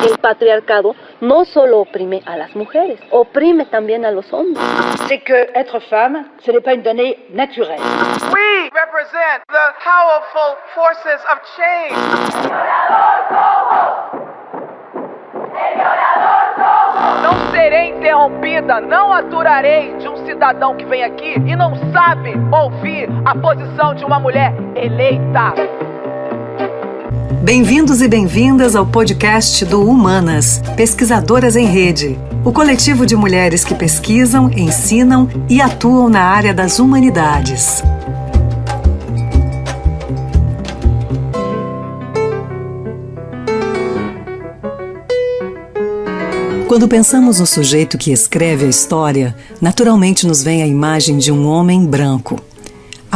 El patriarcado no solo oprime a las mujeres, oprime también a los hombres. C'est que être femme, ce n'est pas une donnée naturelle. We represent the powerful forces of change. Não serei interrompida, não aturarei de um cidadão que vem aqui e não sabe ouvir a posição de uma mulher eleita. Bem-vindos e bem-vindas ao podcast do Humanas, Pesquisadoras em Rede, o coletivo de mulheres que pesquisam, ensinam e atuam na área das humanidades. Quando pensamos no sujeito que escreve a história, naturalmente nos vem a imagem de um homem branco.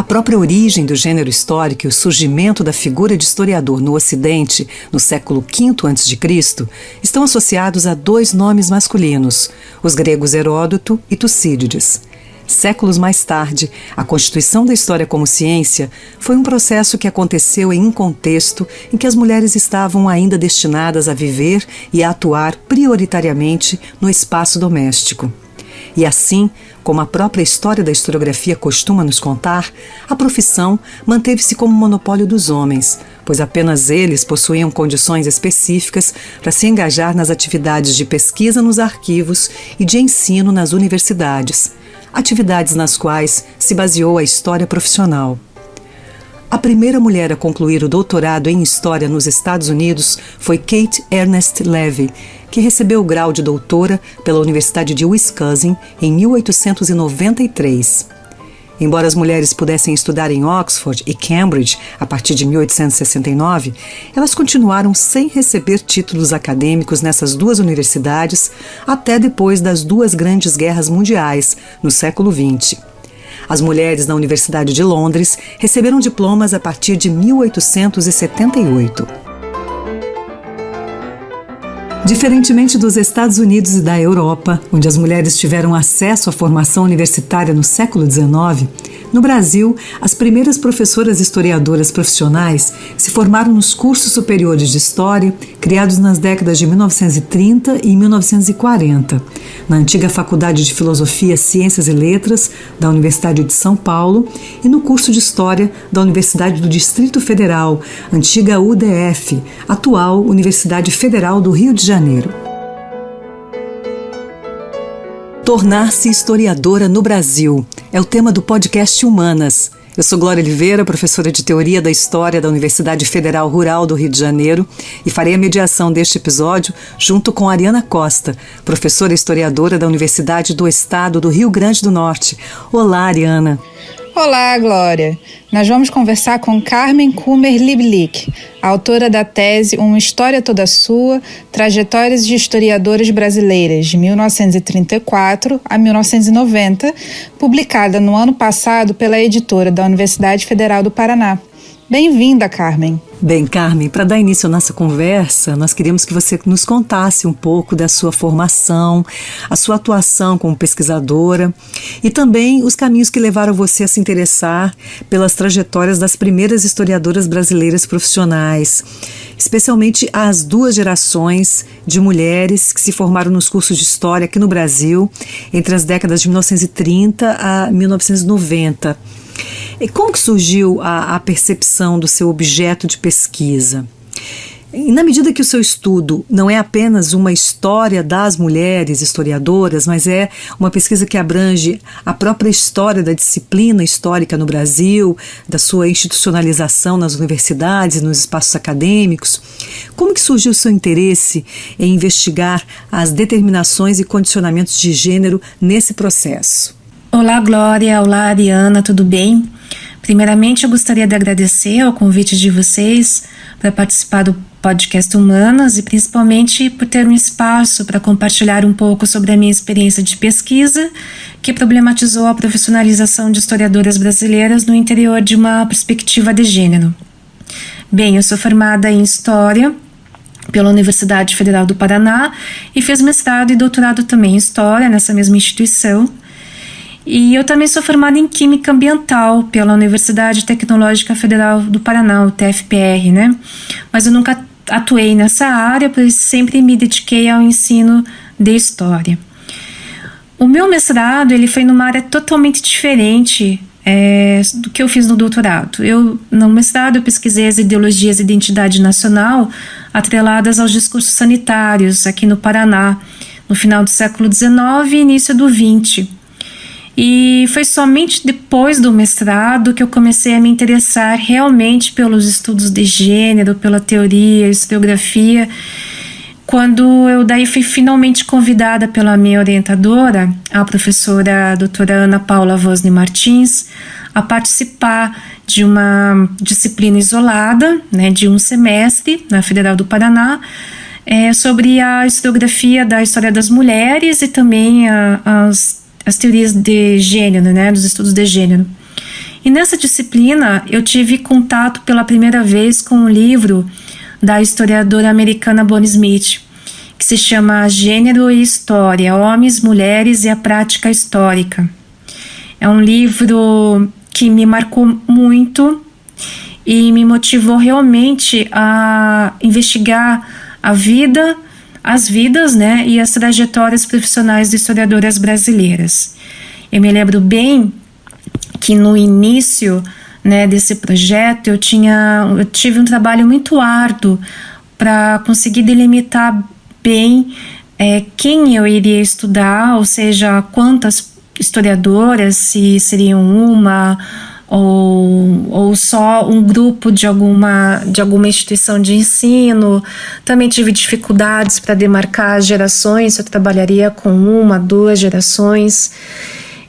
A própria origem do gênero histórico e o surgimento da figura de historiador no Ocidente, no século V a.C., estão associados a dois nomes masculinos, os gregos Heródoto e Tucídides. Séculos mais tarde, a constituição da história como ciência foi um processo que aconteceu em um contexto em que as mulheres estavam ainda destinadas a viver e a atuar prioritariamente no espaço doméstico. E assim, como a própria história da historiografia costuma nos contar, a profissão manteve-se como monopólio dos homens, pois apenas eles possuíam condições específicas para se engajar nas atividades de pesquisa nos arquivos e de ensino nas universidades, atividades nas quais se baseou a história profissional. A primeira mulher a concluir o doutorado em História nos Estados Unidos foi Kate Ernest Levy, que recebeu o grau de doutora pela Universidade de Wisconsin em 1893. Embora as mulheres pudessem estudar em Oxford e Cambridge a partir de 1869, elas continuaram sem receber títulos acadêmicos nessas duas universidades até depois das duas grandes guerras mundiais, no século XX. As mulheres na Universidade de Londres receberam diplomas a partir de 1878. Diferentemente dos Estados Unidos e da Europa, onde as mulheres tiveram acesso à formação universitária no século XIX, no Brasil, as primeiras professoras historiadoras profissionais se formaram nos cursos superiores de História, criados nas décadas de 1930 e 1940, na antiga Faculdade de Filosofia, Ciências e Letras da Universidade de São Paulo e no curso de História da Universidade do Distrito Federal, antiga UDF, atual Universidade Federal do Rio de Janeiro. Tornar-se historiadora no Brasil é o tema do podcast Humanas. Eu sou Glória Oliveira, professora de Teoria da História da Universidade Federal Rural do Rio de Janeiro e farei a mediação deste episódio junto com Ariana Costa, professora historiadora da Universidade do Estado do Rio Grande do Norte. Olá, Ariana. Olá, Glória. Nós vamos conversar com Carmen Kummer-Lieblich, autora da tese Uma História Toda Sua, Trajetórias de Historiadoras Brasileiras, de 1934 a 1990, publicada no ano passado pela editora da Universidade Federal do Paraná. Bem-vinda, Carmen. Bem, Carmen, para dar início à nossa conversa, nós queríamos que você nos contasse um pouco da sua formação, a sua atuação como pesquisadora e também os caminhos que levaram você a se interessar pelas trajetórias das primeiras historiadoras brasileiras profissionais, especialmente as duas gerações de mulheres que se formaram nos cursos de História aqui no Brasil entre as décadas de 1930 a 1990. E como que surgiu a percepção do seu objeto de pesquisa? E na medida que o seu estudo não é apenas uma história das mulheres historiadoras, mas é uma pesquisa que abrange a própria história da disciplina histórica no Brasil, da sua institucionalização nas universidades e nos espaços acadêmicos, como que surgiu o seu interesse em investigar as determinações e condicionamentos de gênero nesse processo? Olá, Glória. Olá, Ariana. Tudo bem? Primeiramente, eu gostaria de agradecer ao convite de vocês para participar do podcast Humanas e principalmente por ter um espaço para compartilhar um pouco sobre a minha experiência de pesquisa que problematizou a profissionalização de historiadoras brasileiras no interior de uma perspectiva de gênero. Bem, eu sou formada em História pela Universidade Federal do Paraná e fiz mestrado e doutorado também em História nessa mesma instituição. E eu também sou formada em Química Ambiental pela Universidade Tecnológica Federal do Paraná, o TFPR, né? Mas eu nunca atuei nessa área, pois sempre me dediquei ao ensino de história. O meu mestrado ele foi numa área totalmente diferente do que eu fiz no doutorado. No mestrado eu pesquisei as ideologias de identidade nacional atreladas aos discursos sanitários aqui no Paraná, no final do século XIX e início do XX. E foi somente depois do mestrado que eu comecei a me interessar realmente pelos estudos de gênero, pela teoria, historiografia, quando eu daí fui finalmente convidada pela minha orientadora, a professora doutora Ana Paula Vosni Martins, a participar de uma disciplina isolada, né, de um semestre na Federal do Paraná, sobre a historiografia da história das mulheres e também as teorias de gênero, né, dos estudos de gênero. E nessa disciplina eu tive contato pela primeira vez com um livro da historiadora americana Bonnie Smith, que se chama Gênero e História, Homens, Mulheres e a Prática Histórica. É um livro que me marcou muito e me motivou realmente a investigar a vida, as vidas, né, e as trajetórias profissionais de historiadoras brasileiras. Eu me lembro bem que no início, né, desse projeto eu tive um trabalho muito árduo para conseguir delimitar bem quem eu iria estudar, ou seja, quantas historiadoras, se seriam uma ou só um grupo de alguma instituição de ensino. Também tive dificuldades para demarcar gerações, eu trabalharia com 1, 2 gerações.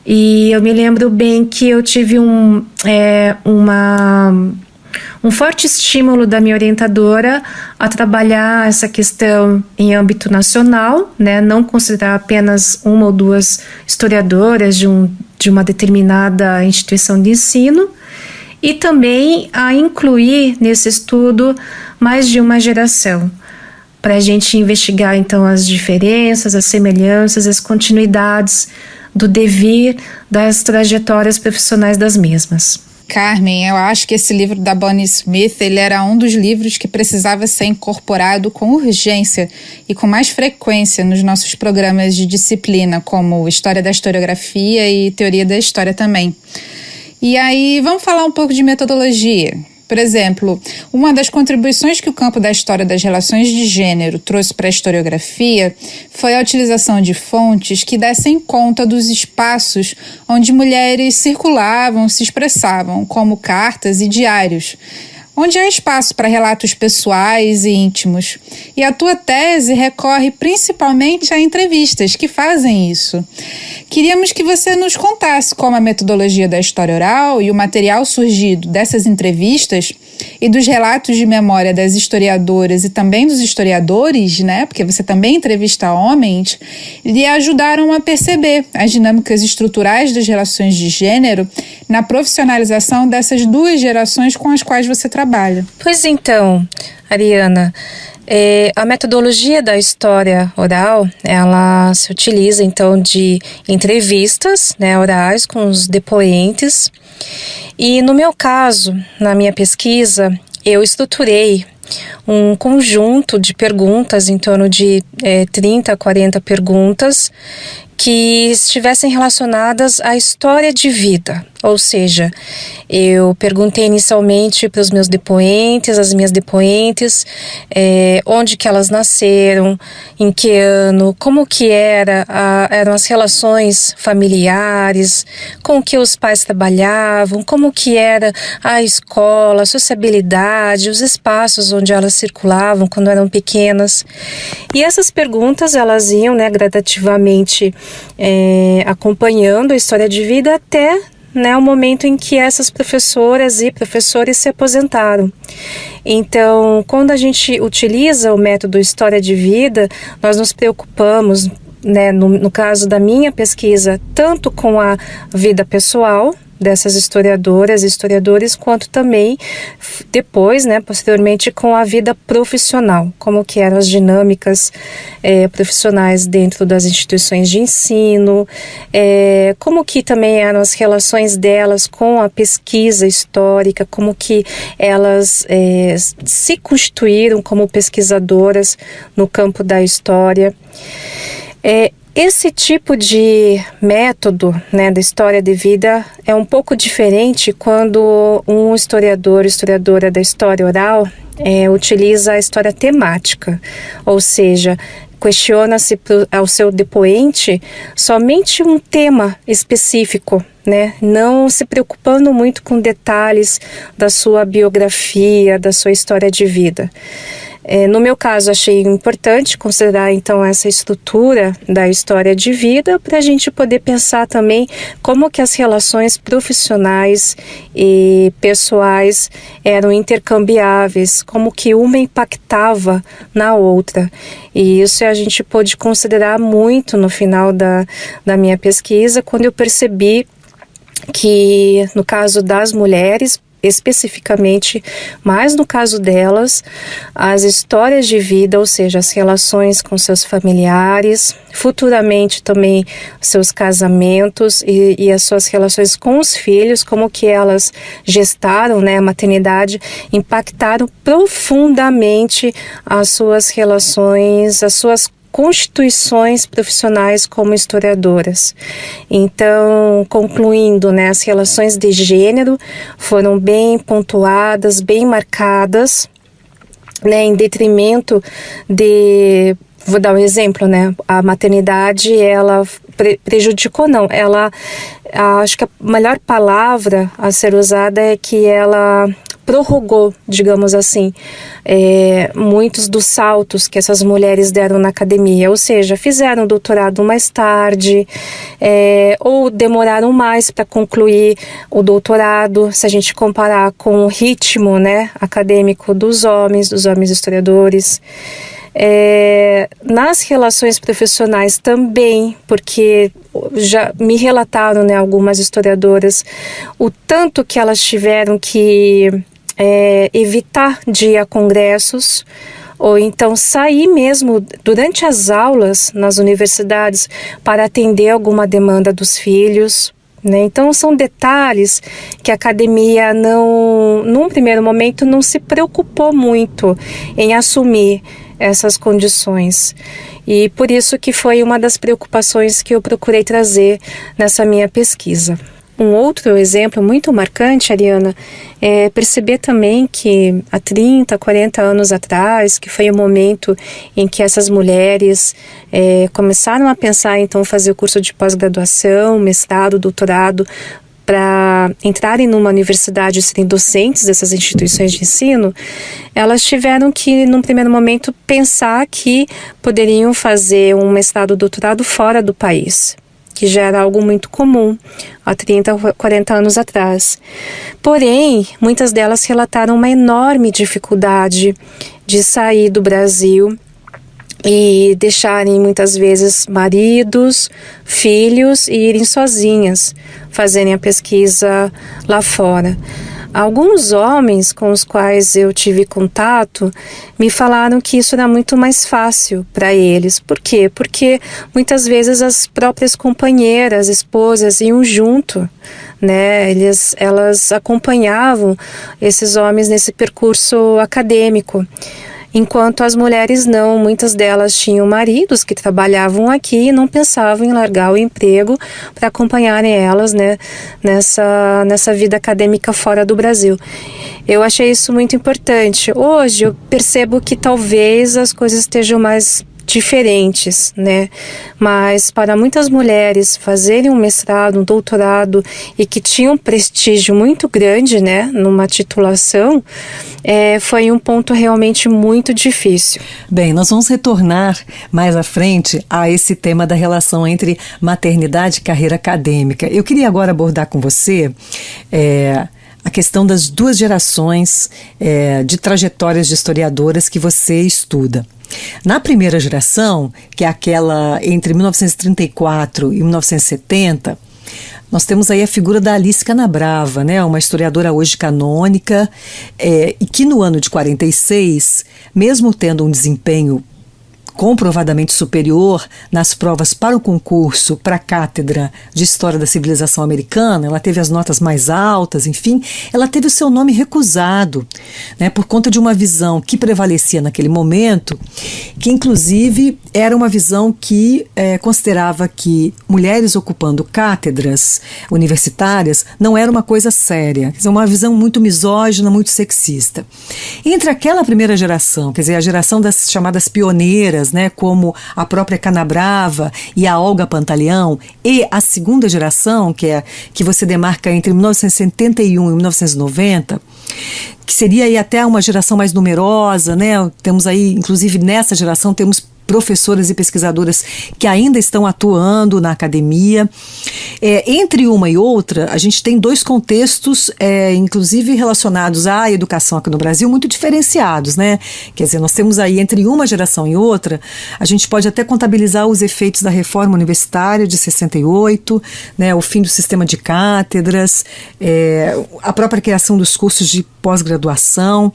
E eu me lembro bem que eu tive um forte estímulo da minha orientadora a trabalhar essa questão em âmbito nacional, né? Não considerar apenas 1 ou 2 historiadoras de uma determinada instituição de ensino, e também a incluir nesse estudo mais de uma geração, para a gente investigar então as diferenças, as semelhanças, as continuidades do devir das trajetórias profissionais das mesmas. Carmen, eu acho que esse livro da Bonnie Smith, ele era um dos livros que precisava ser incorporado com urgência e com mais frequência nos nossos programas de disciplina, como História da Historiografia e Teoria da História também. E aí, vamos falar um pouco de metodologia. Por exemplo, uma das contribuições que o campo da história das relações de gênero trouxe para a historiografia foi a utilização de fontes que dessem conta dos espaços onde mulheres circulavam, se expressavam, como cartas e diários, onde há espaço para relatos pessoais e íntimos. E a tua tese recorre principalmente a entrevistas que fazem isso. Queríamos que você nos contasse como a metodologia da história oral e o material surgido dessas entrevistas e dos relatos de memória das historiadoras e também dos historiadores, né, porque você também entrevista homens, lhe ajudaram a perceber as dinâmicas estruturais das relações de gênero na profissionalização dessas 2 gerações com as quais você trabalha. Pois então, Ariana, a metodologia da história oral, ela se utiliza então de entrevistas, né, orais com os depoentes. E no meu caso, na minha pesquisa, eu estruturei um conjunto de perguntas, em torno de 30 a 40 perguntas, que estivessem relacionadas à história de vida. Ou seja, eu perguntei inicialmente para os meus depoentes, as minhas depoentes, onde que elas nasceram, em que ano, como que eram as relações familiares, com que os pais trabalhavam, como que era a escola, a sociabilidade, os espaços onde elas circulavam quando eram pequenas. E essas perguntas, elas iam, né, gradativamente acompanhando a história de vida até, né, o momento em que essas professoras e professores se aposentaram. Então, quando a gente utiliza o método História de Vida, nós nos preocupamos né, no caso da minha pesquisa, tanto com a vida pessoal dessas historiadoras e historiadores, quanto também depois, né, posteriormente, com a vida profissional, como que eram as dinâmicas profissionais dentro das instituições de ensino, como que também eram as relações delas com a pesquisa histórica, como que elas se constituíram como pesquisadoras no campo da história. Esse tipo de método, né, da história de vida é um pouco diferente quando um historiador, historiadora da história oral utiliza a história temática, ou seja, questiona-se ao seu depoente somente um tema específico, né, não se preocupando muito com detalhes da sua biografia, da sua história de vida. No meu caso, achei importante considerar então essa estrutura da história de vida para a gente poder pensar também como que as relações profissionais e pessoais eram intercambiáveis, como que uma impactava na outra. E isso a gente pôde considerar muito no final da minha pesquisa, quando eu percebi que no caso das mulheres, especificamente, mas no caso delas, as histórias de vida, ou seja, as relações com seus familiares, futuramente também seus casamentos e as suas relações com os filhos, como que elas gestaram, né, a maternidade, impactaram profundamente as suas relações, as suas constituições profissionais como historiadoras. Então, concluindo, né, as relações de gênero foram bem pontuadas, bem marcadas, né, em detrimento de, vou dar um exemplo, né, a maternidade, ela prejudicou, não, ela, acho que a melhor palavra a ser usada é que ela prorrogou, digamos assim, muitos dos saltos que essas mulheres deram na academia, ou seja, fizeram doutorado mais tarde, ou demoraram mais para concluir o doutorado, se a gente comparar com o ritmo, né, acadêmico dos homens historiadores. Nas relações profissionais também, porque já me relataram, né, algumas historiadoras o tanto que elas tiveram que evitar de ir a congressos, ou então sair mesmo durante as aulas nas universidades para atender alguma demanda dos filhos, né? Então são detalhes que a academia não, num primeiro momento, não se preocupou muito em assumir essas condições. E por isso que foi uma das preocupações que eu procurei trazer nessa minha pesquisa. Um outro exemplo muito marcante, Ariana, é perceber também que há 30, 40 anos atrás, que foi o momento em que essas mulheres começaram a pensar então fazer o curso de pós-graduação, mestrado, doutorado, para entrarem numa universidade e serem docentes dessas instituições de ensino, elas tiveram que, num primeiro momento, pensar que poderiam fazer um mestrado, doutorado fora do país, que já era algo muito comum há 30, 40 anos atrás. Porém, muitas delas relataram uma enorme dificuldade de sair do Brasil e deixarem muitas vezes maridos, filhos e irem sozinhas fazerem a pesquisa lá fora. Alguns homens com os quais eu tive contato me falaram que isso era muito mais fácil para eles. Por quê? Porque muitas vezes as próprias companheiras, esposas iam junto, né? Elas acompanhavam esses homens nesse percurso acadêmico. Enquanto as mulheres não, muitas delas tinham maridos que trabalhavam aqui e não pensavam em largar o emprego para acompanharem elas, né, nessa vida acadêmica fora do Brasil. Eu achei isso muito importante. Hoje eu percebo que talvez as coisas estejam mais diferentes, né? Mas para muitas mulheres fazerem um mestrado, um doutorado e que tinham um prestígio muito grande, né, numa titulação, foi um ponto realmente muito difícil. Bem, nós vamos retornar mais à frente a esse tema da relação entre maternidade e carreira acadêmica. Eu queria agora abordar com você a questão das duas gerações de trajetórias de historiadoras que você estuda. Na primeira geração, que é aquela entre 1934 e 1970, nós temos aí a figura da Alice Canabrava, né, uma historiadora hoje canônica, e que no ano de 46, mesmo tendo um desempenho comprovadamente superior nas provas para o concurso, para a cátedra de História da Civilização Americana, ela teve as notas mais altas, enfim, ela teve o seu nome recusado, né, por conta de uma visão que prevalecia naquele momento, que inclusive era uma visão que considerava que mulheres ocupando cátedras universitárias não era uma coisa séria, quer dizer, uma visão muito misógina, muito sexista. Entre aquela primeira geração, quer dizer, a geração das chamadas pioneiras, né, como a própria Canabrava e a Olga Pantaleão, e a segunda geração, que você demarca entre 1971 e 1990, que seria aí até uma geração mais numerosa, né? Temos aí, inclusive nessa geração, temos professoras e pesquisadoras que ainda estão atuando na academia. Entre uma e outra, a gente tem dois contextos, inclusive relacionados à educação aqui no Brasil, muito diferenciados, né? Quer dizer, nós temos aí, entre uma geração e outra, a gente pode até contabilizar os efeitos da reforma universitária de 68, né? O fim do sistema de cátedras, a própria criação dos cursos de pós-graduação.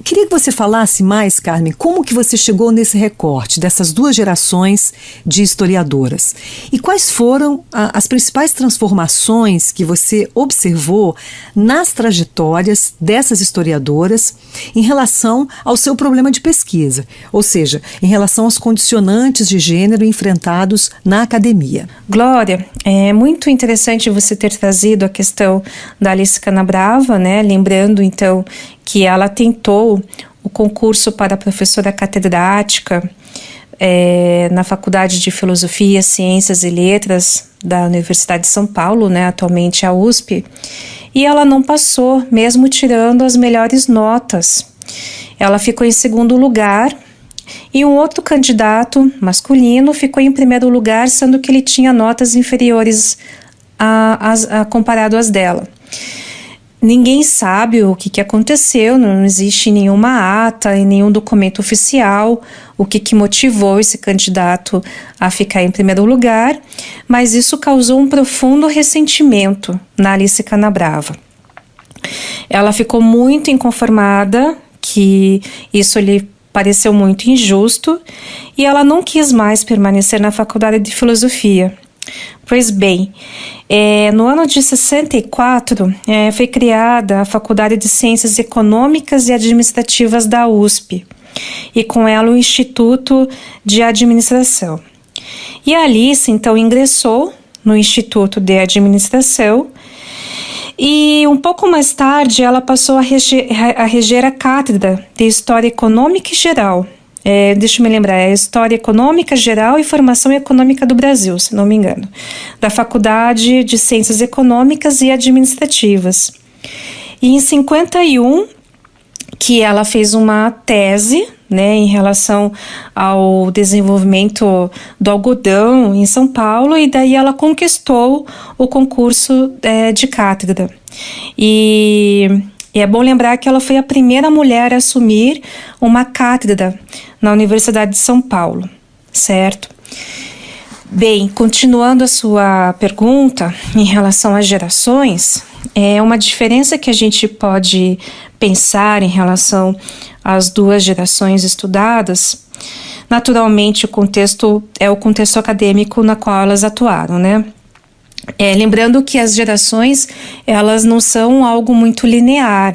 Queria que você falasse mais, Carmen, como que você chegou nesse recorte dessas duas gerações de historiadoras e quais foram as principais transformações que você observou nas trajetórias dessas historiadoras em relação ao seu problema de pesquisa, ou seja, em relação aos condicionantes de gênero enfrentados na academia. Glória, é muito interessante você ter trazido a questão da Alice Canabrava, né? Lembrando então que ela tentou o concurso para professora catedrática na Faculdade de Filosofia, Ciências e Letras da Universidade de São Paulo, né, atualmente a USP, e ela não passou, mesmo tirando as melhores notas. Ela ficou em segundo lugar e um outro candidato masculino ficou em primeiro lugar, sendo que ele tinha notas inferiores comparado às dela. Ninguém sabe o que aconteceu, não existe nenhuma ata e nenhum documento oficial, o que motivou esse candidato a ficar em primeiro lugar, mas isso causou um profundo ressentimento na Alice Canabrava. Ela ficou muito inconformada, que isso lhe pareceu muito injusto, e ela não quis mais permanecer na Faculdade de Filosofia. Pois bem, no ano de 64 foi criada a Faculdade de Ciências Econômicas e Administrativas da USP e com ela o Instituto de Administração. E a Alice então ingressou no Instituto de Administração e um pouco mais tarde ela passou a reger a Cátedra de História Econômica e Geral. Deixa eu me lembrar, é História Econômica Geral e Formação Econômica do Brasil, se não me engano, da Faculdade de Ciências Econômicas e Administrativas. E em 51, que ela fez uma tese, né, em relação ao desenvolvimento do algodão em São Paulo, e daí ela conquistou o concurso de cátedra. E é bom lembrar que ela foi a primeira mulher a assumir uma cátedra na Universidade de São Paulo, certo? Bem, continuando a sua pergunta em relação às gerações, uma diferença que a gente pode pensar em relação às duas gerações estudadas, naturalmente o contexto é o contexto acadêmico na qual elas atuaram, né? Lembrando que as gerações, elas não são algo muito linear,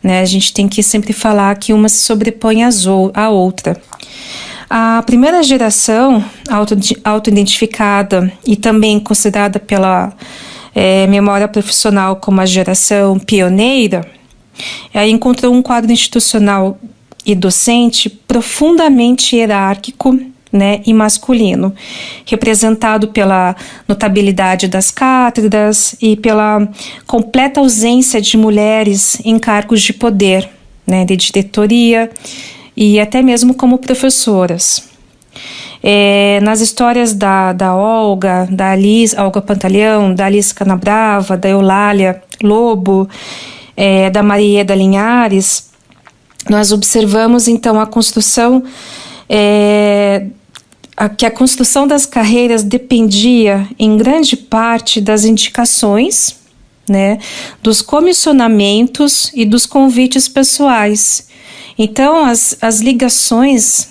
né? A gente tem que sempre falar que uma se sobrepõe à outra. A primeira geração, auto-identificada e também considerada pela memória profissional como a geração pioneira, encontrou um quadro institucional e docente profundamente hierárquico, né, e masculino, representado pela notabilidade das cátedras e pela completa ausência de mulheres em cargos de poder, né, de diretoria e até mesmo como professoras. Nas histórias da Olga, da Olga Pantaleão, da Alice Canabrava, da Eulália Lobo, da Marieda Linhares, nós observamos então a construção, que a construção das carreiras dependia em grande parte das indicações, né, dos comissionamentos e dos convites pessoais. Então as ligações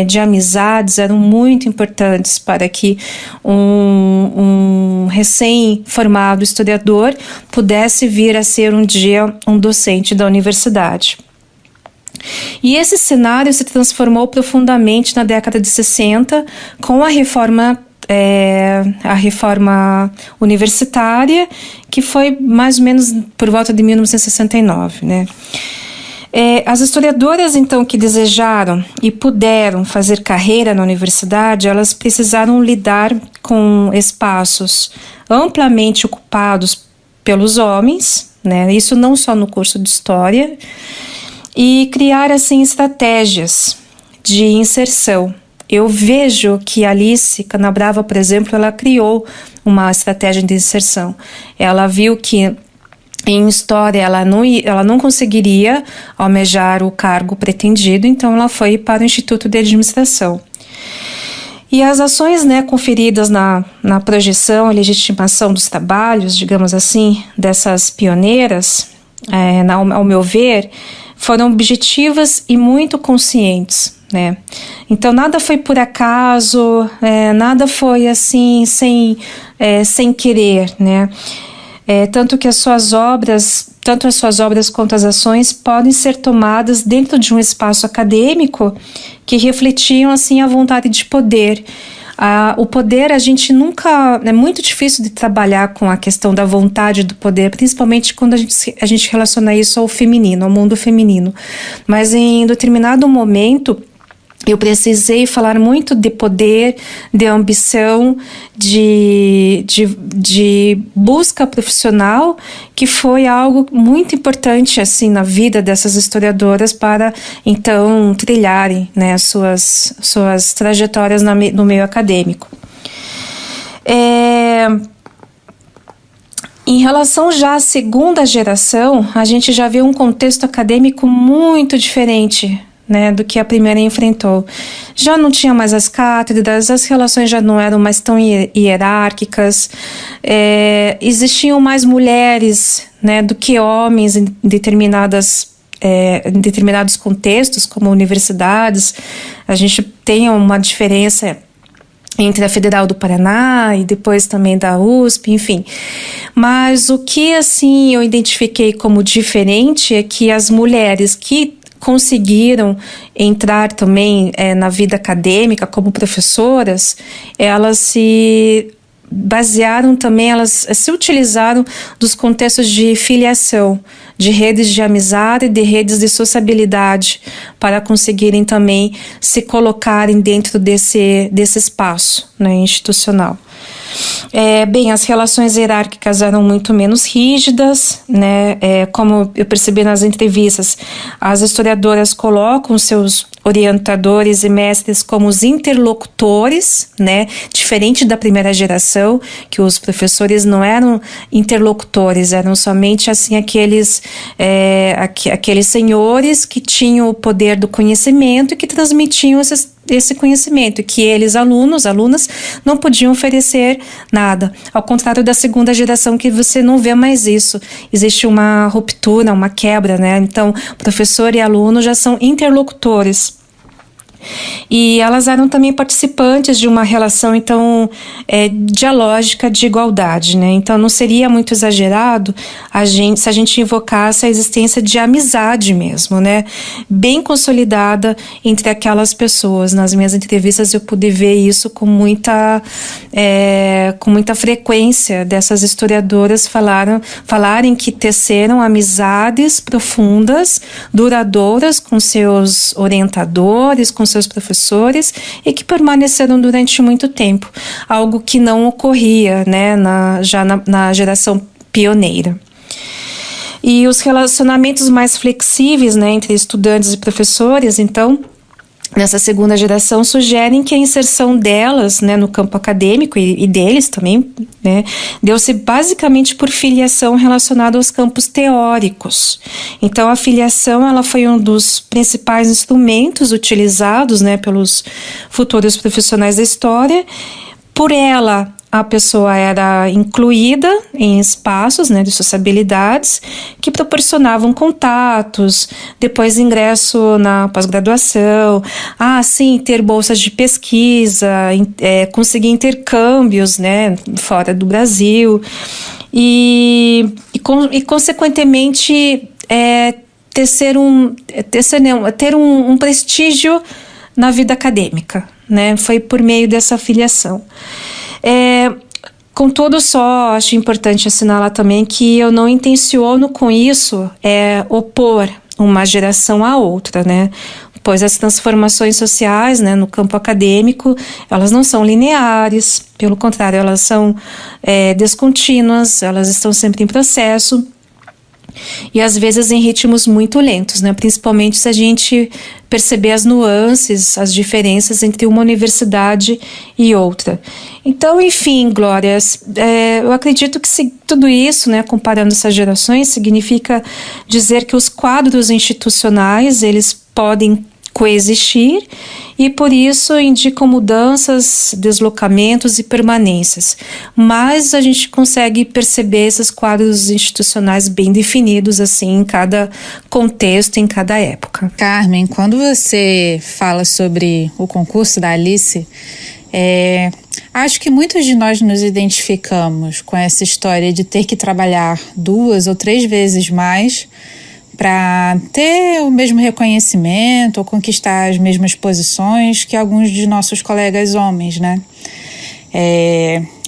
de amizades eram muito importantes para que um recém-formado historiador pudesse vir a ser um dia um docente da universidade. E esse cenário se transformou profundamente na década de 60 com a reforma universitária, que foi mais ou menos por volta de 1969, né? As historiadoras, então, que desejaram e puderam fazer carreira na universidade, elas precisaram lidar com espaços amplamente ocupados pelos homens, né? Isso não só no curso de História, e criar, assim, estratégias de inserção. Eu vejo que Alice Canabrava, por exemplo, ela criou uma estratégia de inserção. Ela viu que em História ela não conseguiria almejar o cargo pretendido, então ela foi para o Instituto de Administração. E as ações, né, conferidas na projeção e legitimação dos trabalhos, digamos assim, dessas pioneiras, ao meu ver, foram objetivas e muito conscientes, né? Então nada foi por acaso, nada foi assim sem querer, né? Tanto as suas obras quanto as ações podem ser tomadas dentro de um espaço acadêmico que refletiam assim a vontade de poder. O poder, a gente nunca... É muito difícil de trabalhar com a questão da vontade do poder, principalmente quando a gente relaciona isso ao feminino, ao mundo feminino. Mas em determinado momento, eu precisei falar muito de poder, de ambição, de busca profissional, que foi algo muito importante assim na vida dessas historiadoras para então trilharem, né, suas trajetórias no meio acadêmico. Em relação já à segunda geração, a gente já vê um contexto acadêmico muito diferente, né, do que a primeira enfrentou. Já não tinha mais as cátedras, as relações já não eram mais tão hierárquicas, existiam mais mulheres, né, do que homens em determinados contextos, como universidades. A gente tem uma diferença entre a Federal do Paraná e depois também da USP, enfim. Mas o que assim eu identifiquei como diferente é que as mulheres que conseguiram entrar também na vida acadêmica como professoras, elas se basearam também, elas se utilizaram dos contextos de filiação, de redes de amizade, de redes de sociabilidade, para conseguirem também se colocarem dentro desse espaço, né, institucional. As relações hierárquicas eram muito menos rígidas, né? Como eu percebi nas entrevistas, as historiadoras colocam seus orientadores e mestres como os interlocutores, né? Diferente da primeira geração, que os professores não eram interlocutores, eram somente assim aqueles senhores que tinham o poder do conhecimento e que transmitiam esse conhecimento, que eles, alunas, não podiam oferecer nada. Ao contrário da segunda geração, que você não vê mais isso. Existe uma ruptura, uma quebra, né? Então, professor e aluno já são interlocutores. E elas eram também participantes de uma relação, então, dialógica de igualdade, né? Então, não seria muito exagerado se a gente invocasse a existência de amizade mesmo, né? Bem consolidada entre aquelas pessoas. Nas minhas entrevistas eu pude ver isso com muita frequência, dessas historiadoras falarem que teceram amizades profundas, duradouras com seus orientadores, com seus professores, e que permaneceram durante muito tempo, algo que não ocorria, né, já na geração pioneira. E os relacionamentos mais flexíveis, né, entre estudantes e professores, então, nessa segunda geração, sugerem que a inserção delas, né, no campo acadêmico e deles também, né, deu-se basicamente por filiação relacionada aos campos teóricos. Então, a filiação ela foi um dos principais instrumentos utilizados, né, pelos futuros profissionais da história. Por ela, a pessoa era incluída em espaços, né, de sociabilidades que proporcionavam contatos, depois ingresso na pós-graduação, ter bolsas de pesquisa, conseguir intercâmbios, né, fora do Brasil e consequentemente ter um prestígio na vida acadêmica, né, foi por meio dessa filiação. Contudo, só acho importante assinalar também que eu não intenciono com isso opor uma geração à outra, né? Pois as transformações sociais, né, no campo acadêmico, elas não são lineares, pelo contrário, elas são descontínuas, elas estão sempre em processo. E às vezes em ritmos muito lentos, né? Principalmente se a gente perceber as nuances, as diferenças entre uma universidade e outra. Então, enfim, Glória, eu acredito que tudo isso, né, comparando essas gerações, significa dizer que os quadros institucionais, eles podem coexistir e por isso indicam mudanças, deslocamentos e permanências. Mas a gente consegue perceber esses quadros institucionais bem definidos assim em cada contexto, em cada época. Carmen, quando você fala sobre o concurso da Alice, acho que muitos de nós nos identificamos com essa história de ter que trabalhar 2 ou 3 vezes mais para ter o mesmo reconhecimento ou conquistar as mesmas posições que alguns de nossos colegas homens, né?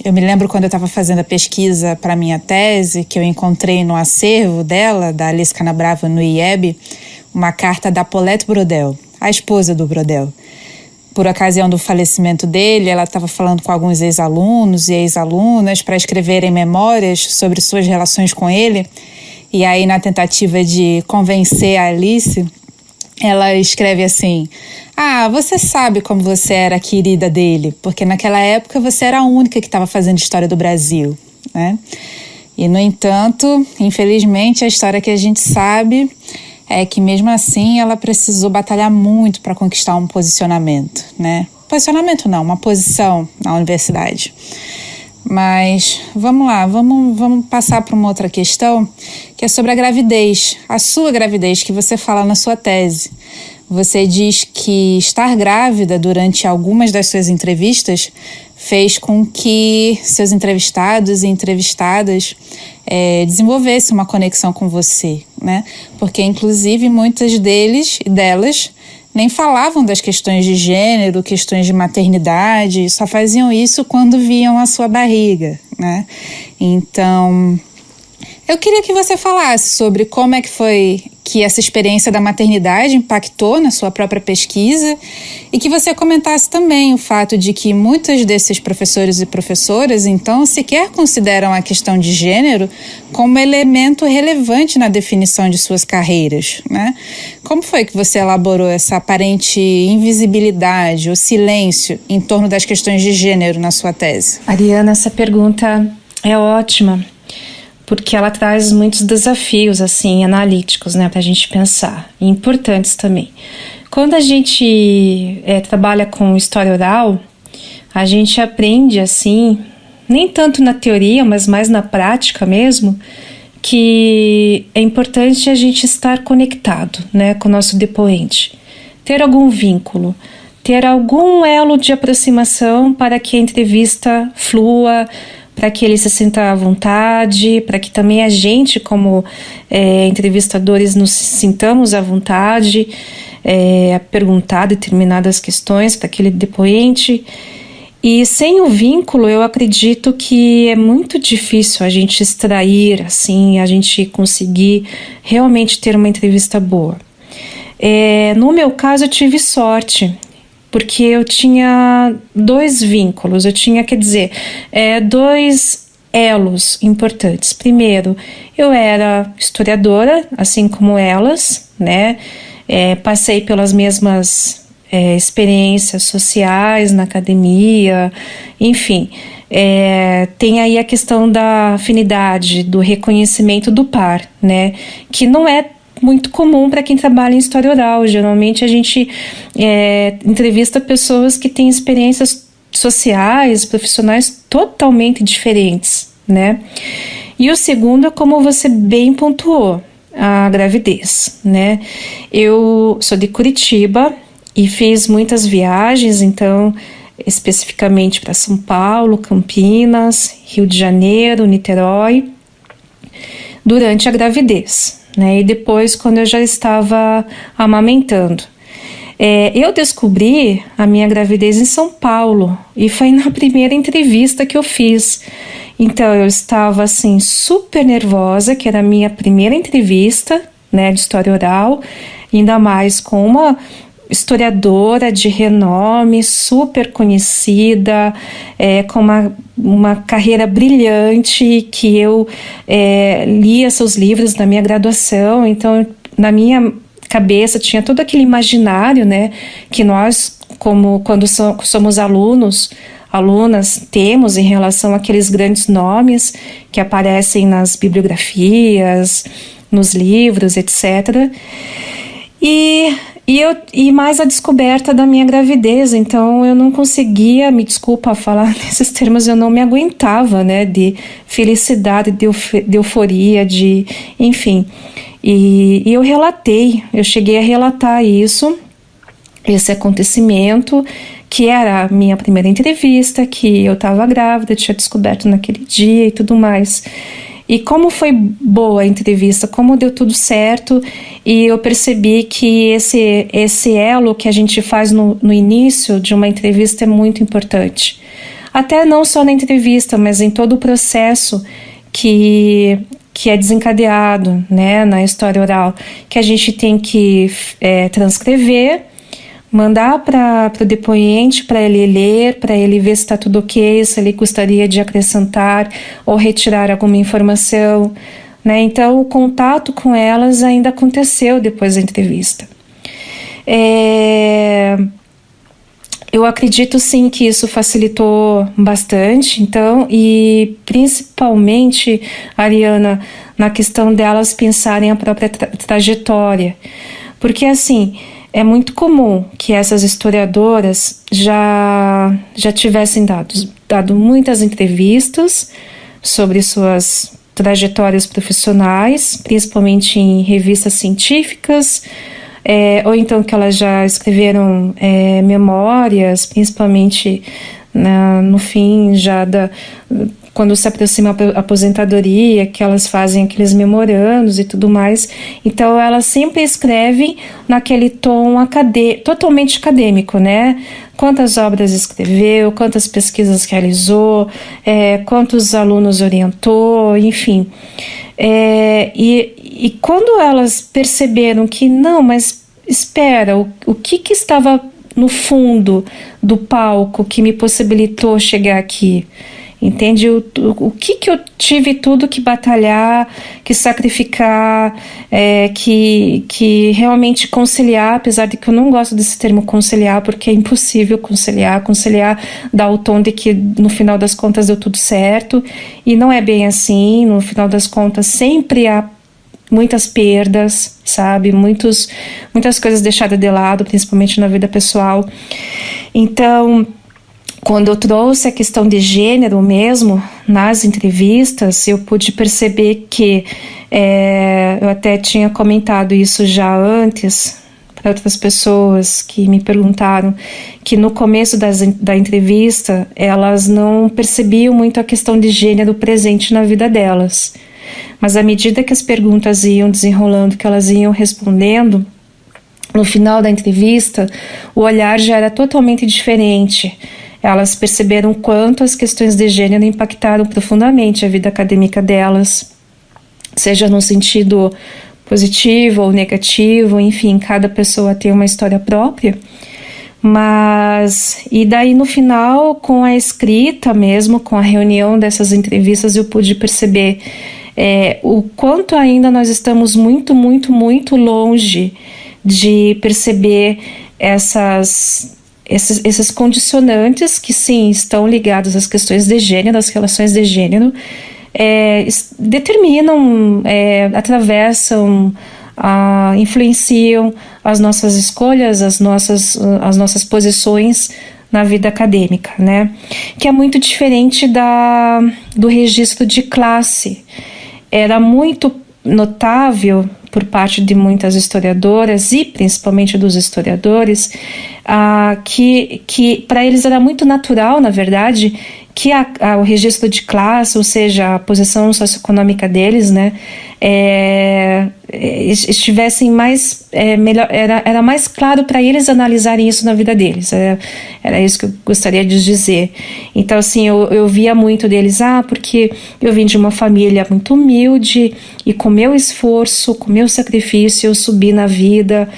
Eu me lembro quando eu estava fazendo a pesquisa para minha tese, que eu encontrei no acervo dela, da Alice Canabrava, no IEB, uma carta da Paulette Brodel, a esposa do Brodel. Por ocasião do falecimento dele, ela estava falando com alguns ex-alunos e ex-alunas para escreverem memórias sobre suas relações com ele. E aí, na tentativa de convencer a Alice, ela escreve assim: você sabe como você era a querida dele, porque naquela época você era a única que estava fazendo história do Brasil, né? E, no entanto, infelizmente, a história que a gente sabe é que, mesmo assim, ela precisou batalhar muito para conquistar um posicionamento, né? Posicionamento não, uma posição na universidade. Mas vamos lá, vamos passar para uma outra questão, que é sobre a gravidez, a sua gravidez, que você fala na sua tese. Você diz que estar grávida durante algumas das suas entrevistas fez com que seus entrevistados e entrevistadas desenvolvessem uma conexão com você, né? Porque, inclusive, muitas deles e delas nem falavam das questões de gênero, questões de maternidade, só faziam isso quando viam a sua barriga, né? Então, eu queria que você falasse sobre como é que foi que essa experiência da maternidade impactou na sua própria pesquisa e que você comentasse também o fato de que muitos desses professores e professoras, então, sequer consideram a questão de gênero como elemento relevante na definição de suas carreiras, né? Como foi que você elaborou essa aparente invisibilidade ou silêncio em torno das questões de gênero na sua tese? Ariana, essa pergunta é ótima, porque ela traz muitos desafios, assim, analíticos, né, pra gente pensar, e importantes também. Quando a gente trabalha com história oral, a gente aprende, assim, nem tanto na teoria, mas mais na prática mesmo, que é importante a gente estar conectado, né, com o nosso depoente, ter algum vínculo, ter algum elo de aproximação para que a entrevista flua, para que ele se sinta à vontade, para que também a gente, como entrevistadores, nos sintamos à vontade a perguntar determinadas questões para aquele depoente. E sem o vínculo, eu acredito que é muito difícil a gente extrair, assim, a gente conseguir realmente ter uma entrevista boa. No meu caso, eu tive sorte, porque eu tinha 2 vínculos, eu tinha, 2 elos importantes. Primeiro, eu era historiadora, assim como elas, né? Passei pelas mesmas experiências sociais na academia, enfim. Tem aí a questão da afinidade, do reconhecimento do par, né? Que não é muito comum para quem trabalha em história oral. Geralmente a gente entrevista pessoas que têm experiências sociais, profissionais totalmente diferentes, né? E o segundo é como você bem pontuou, a gravidez, né? Eu sou de Curitiba e fiz muitas viagens, então, especificamente para São Paulo, Campinas, Rio de Janeiro, Niterói, durante a gravidez, né? E depois, quando eu já estava amamentando. Eu descobri a minha gravidez em São Paulo e foi na primeira entrevista que eu fiz. Então, eu estava, assim, super nervosa, que era a minha primeira entrevista, né, de história oral, ainda mais com uma historiadora de renome, super conhecida, com uma carreira brilhante, que eu lia seus livros na minha graduação. Então, na minha cabeça tinha todo aquele imaginário, né, que nós, quando somos alunas, temos em relação àqueles grandes nomes que aparecem nas bibliografias, nos livros, etc. E mais a descoberta da minha gravidez. Então eu não conseguia, me desculpa falar nesses termos, eu não me aguentava, né, de felicidade, de euforia, enfim. E eu cheguei a relatar esse acontecimento, que era a minha primeira entrevista, que eu estava grávida, tinha descoberto naquele dia e tudo mais. E como foi boa a entrevista, como deu tudo certo, e eu percebi que esse elo que a gente faz no início de uma entrevista é muito importante. Até não só na entrevista, mas em todo o processo que é desencadeado, né, na história oral, que a gente tem que transcrever, mandar para o depoente, para ele ler, para ele ver se está tudo ok, se ele gostaria de acrescentar ou retirar alguma informação, né? Então, o contato com elas ainda aconteceu depois da entrevista. Eu acredito sim que isso facilitou bastante, então, e principalmente, Ariana, na questão delas pensarem a própria trajetória, porque assim, é muito comum que essas historiadoras já tivessem dado muitas entrevistas sobre suas trajetórias profissionais, principalmente em revistas científicas, ou então que elas já escreveram memórias, principalmente no fim quando se aproxima a aposentadoria, que elas fazem aqueles memorandos e tudo mais. Então elas sempre escrevem naquele tom totalmente acadêmico, né? Quantas obras escreveu, quantas pesquisas realizou, quantos alunos orientou, enfim. E quando elas perceberam que não, mas espera, o que estava no fundo do palco que me possibilitou chegar aqui? Entende? O que eu tive tudo que batalhar, que sacrificar, que realmente conciliar, apesar de que eu não gosto desse termo conciliar, porque é impossível conciliar dá o tom de que no final das contas deu tudo certo, e não é bem assim. No final das contas sempre há muitas perdas, sabe? Muitas coisas deixadas de lado, principalmente na vida pessoal. Então, quando eu trouxe a questão de gênero mesmo nas entrevistas, eu pude perceber que, eu até tinha comentado isso já antes para outras pessoas que me perguntaram, que no começo da entrevista elas não percebiam muito a questão de gênero presente na vida delas. Mas à medida que as perguntas iam desenrolando, que elas iam respondendo, no final da entrevista, o olhar já era totalmente diferente. Elas perceberam quanto as questões de gênero impactaram profundamente a vida acadêmica delas, seja no sentido positivo ou negativo, enfim, cada pessoa tem uma história própria. E daí no final, com a escrita mesmo, com a reunião dessas entrevistas, eu pude perceber o quanto ainda nós estamos muito, muito, muito longe de perceber esses condicionantes que sim estão ligados às questões de gênero, às relações de gênero, determinam, atravessam, influenciam as nossas escolhas, as nossas posições na vida acadêmica, né? Que é muito diferente do registro de classe. Era muito notável por parte de muitas historiadoras e principalmente dos historiadores que para eles era muito natural, na verdade, que o registro de classe, ou seja, a posição socioeconômica deles, né, estivessem mais melhor, era mais claro para eles analisarem isso na vida deles. Era isso que eu gostaria de dizer. Então, assim, eu via muito deles, porque eu vim de uma família muito humilde e com meu esforço, com meu sacrifício, eu subi na vida.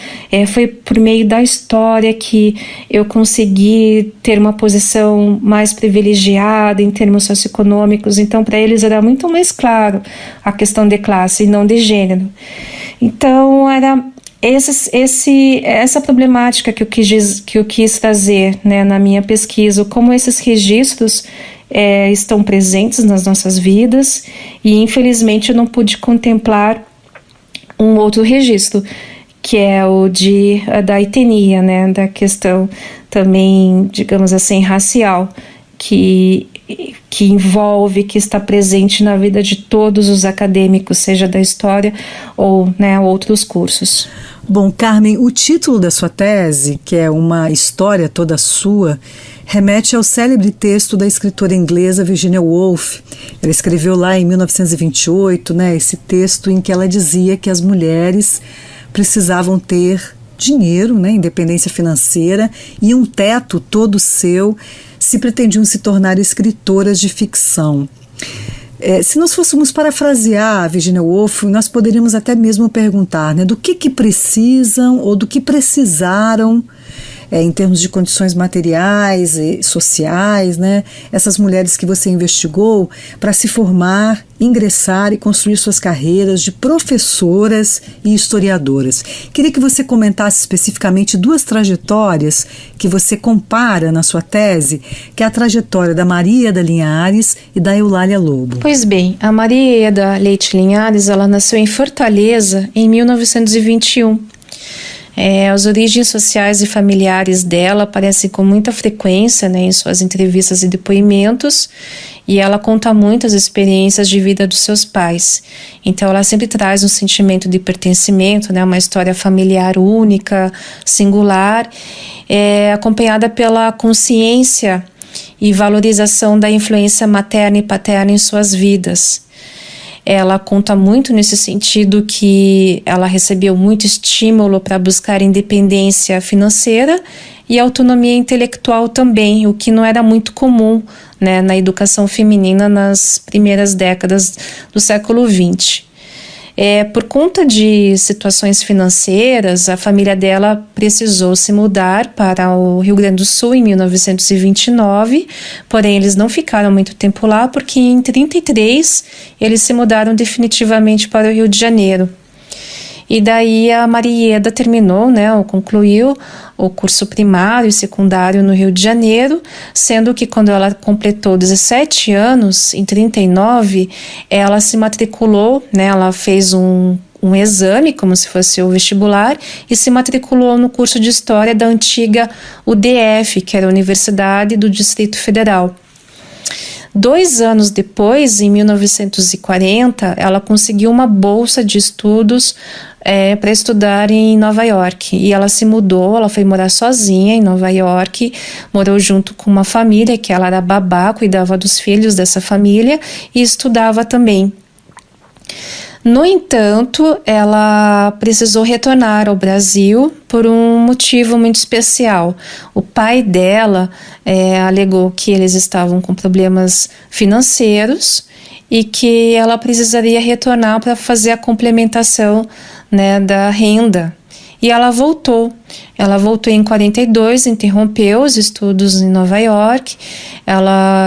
Foi por meio da história que eu consegui ter uma posição mais privilegiada em termos socioeconômicos. Então, para eles era muito mais claro a questão de classe e não de gênero. Então, era essa problemática que eu quis trazer, né, na minha pesquisa, como esses registros estão presentes nas nossas vidas, e infelizmente eu não pude contemplar um outro registro, que é o da etnia, né, da questão também, digamos assim, racial, que envolve, que está presente na vida de todos os acadêmicos, seja da história ou, né, outros cursos. Bom, Carmen, o título da sua tese, que é Uma História Toda Sua, remete ao célebre texto da escritora inglesa Virginia Woolf. Ela escreveu lá em 1928, né, esse texto em que ela dizia que as mulheres precisavam ter dinheiro, né, independência financeira e um teto todo seu se pretendiam se tornar escritoras de ficção. Se nós fôssemos parafrasear a Virginia Woolf, nós poderíamos até mesmo perguntar, né, do que precisam ou do que precisaram em termos de condições materiais e sociais, né, essas mulheres que você investigou para se formar, ingressar e construir suas carreiras de professoras e historiadoras. Queria que você comentasse especificamente duas trajetórias que você compara na sua tese, que é a trajetória da Maria Ieda Linhares e da Eulália Lobo. Pois bem, a Maria Ieda Leite Linhares, ela nasceu em Fortaleza em 1921. As origens sociais e familiares dela aparecem com muita frequência, né, em suas entrevistas e depoimentos, e ela conta muitas experiências de vida dos seus pais. Então ela sempre traz um sentimento de pertencimento, né, uma história familiar única, singular, acompanhada pela consciência e valorização da influência materna e paterna em suas vidas. Ela conta muito nesse sentido que ela recebeu muito estímulo para buscar independência financeira e autonomia intelectual também, o que não era muito comum, né, na educação feminina nas primeiras décadas do século XX. Por conta de situações financeiras, a família dela precisou se mudar para o Rio Grande do Sul em 1929, porém eles não ficaram muito tempo lá, porque em 1933 eles se mudaram definitivamente para o Rio de Janeiro. E daí a Maria Ieda terminou, né, ou concluiu o curso primário e secundário no Rio de Janeiro, sendo que quando ela completou 17 anos, em 1939, ela se matriculou, né, ela fez um exame, como se fosse o vestibular, e se matriculou no curso de História da antiga UDF, que era a Universidade do Distrito Federal. 2 anos depois, em 1940, ela conseguiu uma bolsa de estudos para estudar em Nova York. E ela se mudou, ela foi morar sozinha em Nova York, morou junto com uma família, que ela era babá, cuidava dos filhos dessa família e estudava também. No entanto, ela precisou retornar ao Brasil por um motivo muito especial. O pai dela alegou que eles estavam com problemas financeiros e que ela precisaria retornar para fazer a complementação, né, da renda. E ela voltou. Ela voltou em 42, interrompeu os estudos em Nova York.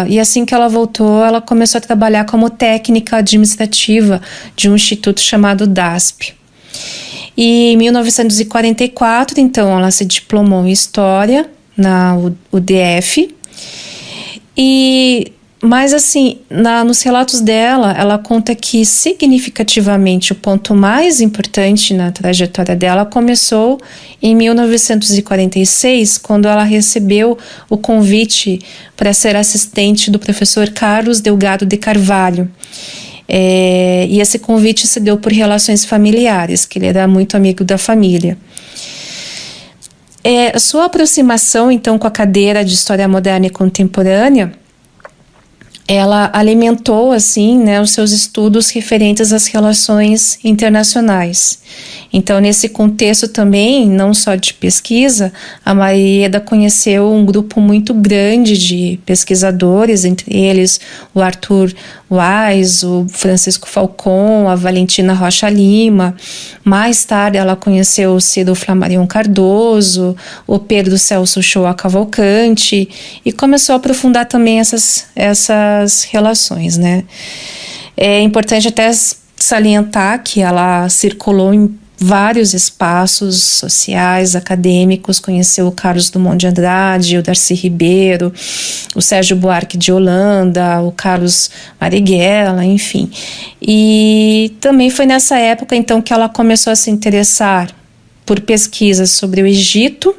E assim que ela voltou, ela começou a trabalhar como técnica administrativa de um instituto chamado DASP. E em 1944, então, ela se diplomou em História na UDF. Mas assim, nos relatos dela, ela conta que significativamente o ponto mais importante na trajetória dela começou em 1946, quando ela recebeu o convite para ser assistente do professor Carlos Delgado de Carvalho. E esse convite se deu por relações familiares, que ele era muito amigo da família. A sua aproximação, então, com a cadeira de História Moderna e Contemporânea, ela alimentou, assim, né, os seus estudos referentes às relações internacionais. Então, nesse contexto também, não só de pesquisa, a Marieta conheceu um grupo muito grande de pesquisadores, entre eles o Arthur Weiss, o Francisco Falcon, a Valentina Rocha Lima. Mais tarde, ela conheceu o Ciro Flammarion Cardoso, o Pedro Celso Shoa Cavalcante, e começou a aprofundar também essas relações, né? É importante até salientar que ela circulou em vários espaços sociais, acadêmicos, conheceu o Carlos Drummond de Andrade, o Darcy Ribeiro, o Sérgio Buarque de Holanda, o Carlos Marighella, enfim. E também foi nessa época, então, que ela começou a se interessar por pesquisas sobre o Egito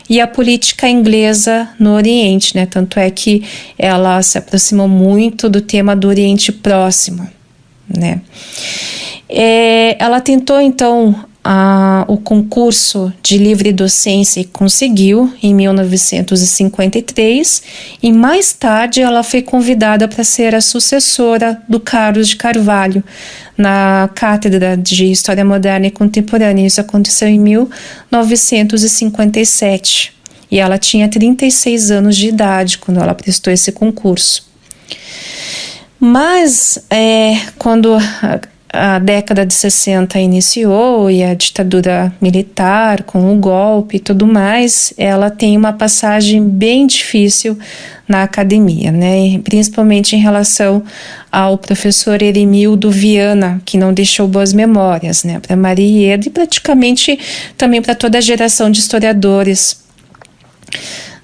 e a política inglesa no Oriente, né? Tanto é que ela se aproximou muito do tema do Oriente Próximo, né? Ela tentou, então, o concurso de livre docência e conseguiu em 1953, e mais tarde ela foi convidada para ser a sucessora do Carlos de Carvalho na Cátedra de História Moderna e Contemporânea. Isso aconteceu em 1957, e ela tinha 36 anos de idade quando ela prestou esse concurso. Mas quando a década de 60 iniciou e a ditadura militar com o golpe e tudo mais, ela tem uma passagem bem difícil na academia, né? Principalmente em relação ao professor Heremildo Viana, que não deixou boas memórias, né, para Marieta e praticamente também para toda a geração de historiadores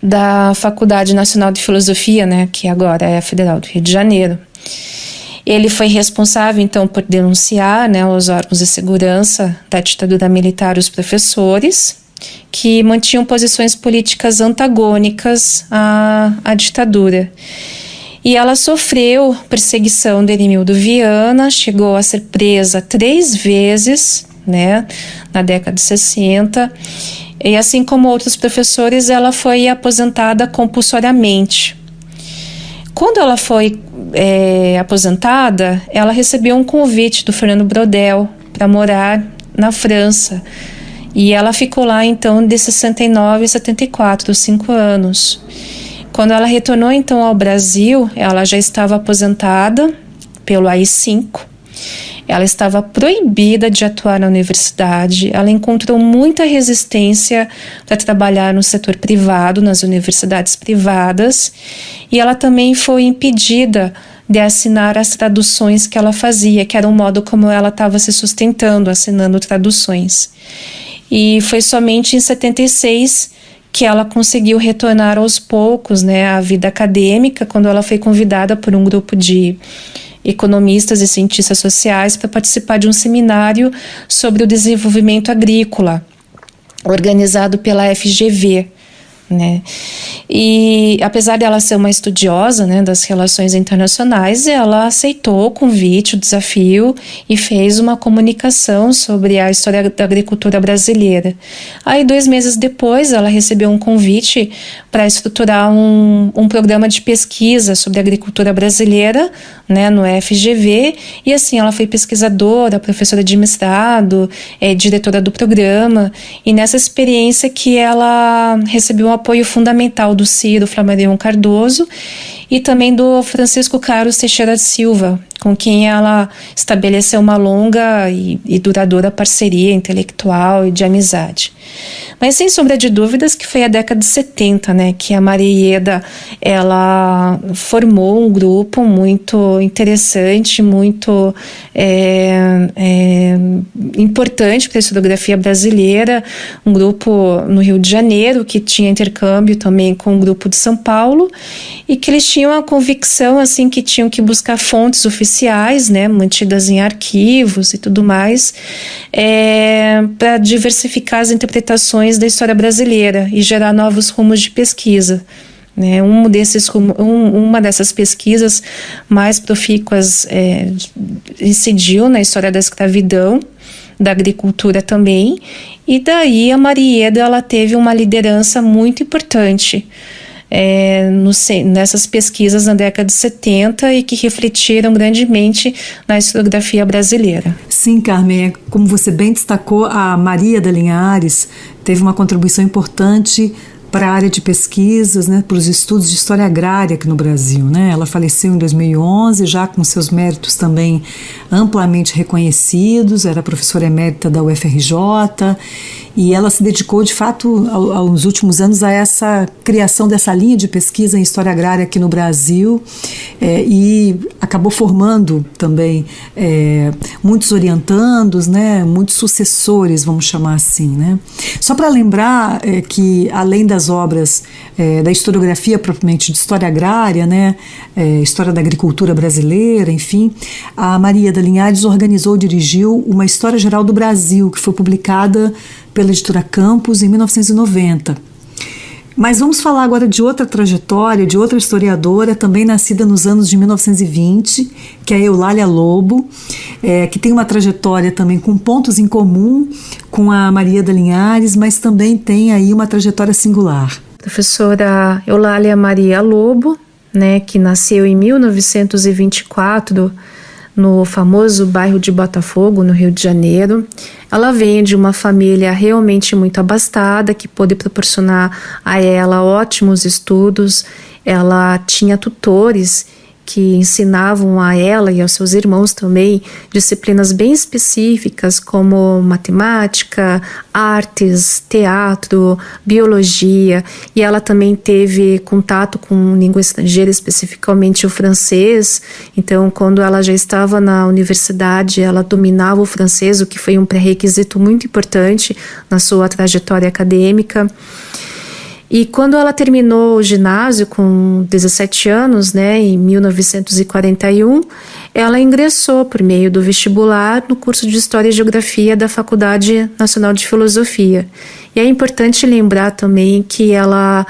da Faculdade Nacional de Filosofia, né, que agora é a Federal do Rio de Janeiro. Ele foi responsável, então, por denunciar, né, os órgãos de segurança da ditadura militar, os professores, que mantinham posições políticas antagônicas à ditadura. E ela sofreu perseguição de Heremildo Viana, chegou a ser presa 3 vezes, né, na década de 60, e assim como outros professores, ela foi aposentada compulsoriamente. Quando ela foi aposentada, ela recebeu um convite do Fernando Brodel para morar na França. E ela ficou lá, então, de 69 a 74, 5 anos. Quando ela retornou, então, ao Brasil, ela já estava aposentada pelo AI-5. Ela estava proibida de atuar na universidade. Ela encontrou muita resistência para trabalhar no setor privado, nas universidades privadas, e ela também foi impedida de assinar as traduções que ela fazia, que era um modo como ela estava se sustentando, assinando traduções. E foi somente em 76 que ela conseguiu retornar aos poucos, né, à vida acadêmica, quando ela foi convidada por um grupo de economistas e cientistas sociais para participar de um seminário sobre o desenvolvimento agrícola, organizado pela FGV, né? E apesar dela ser uma estudiosa, né, das relações internacionais, ela aceitou o convite, o desafio, e fez uma comunicação sobre a história da agricultura brasileira. Aí 2 meses depois ela recebeu um convite para estruturar um programa de pesquisa sobre a agricultura brasileira, né, no FGV, e assim ela foi pesquisadora, professora de mestrado, diretora do programa, e nessa experiência que ela recebeu um apoio fundamental do Ciro Flammarion Cardoso, e também do Francisco Carlos Teixeira de Silva, com quem ela estabeleceu uma longa e duradoura parceria intelectual e de amizade. Mas sem sombra de dúvidas que foi a década de 70, né, que a Maria Ieda, ela formou um grupo muito interessante, muito importante para a historiografia brasileira, um grupo no Rio de Janeiro que tinha intercâmbio também com o grupo de São Paulo, e que eles tinham a convicção assim que tinham que buscar fontes oficiais, né, mantidas em arquivos e tudo mais, para diversificar as interpretações da história brasileira e gerar novos rumos de pesquisa. Uma dessas pesquisas mais profícuas incidiu na história da escravidão, da agricultura também, e daí a Maria Ieda, ela teve uma liderança muito importante nessas pesquisas na década de 70 e que refletiram grandemente na historiografia brasileira. Sim, Carmen, como você bem destacou, a Maria Ieda Linhares teve uma contribuição importante para a área de pesquisas, né, para os estudos de história agrária aqui no Brasil, né? Ela faleceu em 2011, já com seus méritos também amplamente reconhecidos, era professora emérita da UFRJ, e ela se dedicou, de fato, aos últimos anos a essa criação dessa linha de pesquisa em história agrária aqui no Brasil, e acabou formando também muitos orientandos, né, muitos sucessores, vamos chamar assim, né? Só para lembrar que, além das obras da historiografia propriamente de história agrária, né, história da agricultura brasileira, enfim, a Maria Ieda Linhares organizou e dirigiu uma História Geral do Brasil, que foi publicada pela editora Campos em 1990. Mas vamos falar agora de outra trajetória, de outra historiadora, também nascida nos anos de 1920, que é a Eulália Lobo, que tem uma trajetória também com pontos em comum com a Maria Ieda Linhares, mas também tem aí uma trajetória singular. Professora Eulália Maria Lobo, né, que nasceu em 1924 no famoso bairro de Botafogo, no Rio de Janeiro. Ela vem de uma família realmente muito abastada, que pôde proporcionar a ela ótimos estudos. Ela tinha tutores que ensinavam a ela e aos seus irmãos também disciplinas bem específicas como matemática, artes, teatro, biologia, e ela também teve contato com língua estrangeira, especificamente o francês. Então, quando ela já estava na universidade, ela dominava o francês, o que foi um pré-requisito muito importante na sua trajetória acadêmica. E quando ela terminou o ginásio com 17 anos, né, em 1941, ela ingressou por meio do vestibular no curso de História e Geografia da Faculdade Nacional de Filosofia. E é importante lembrar também que ela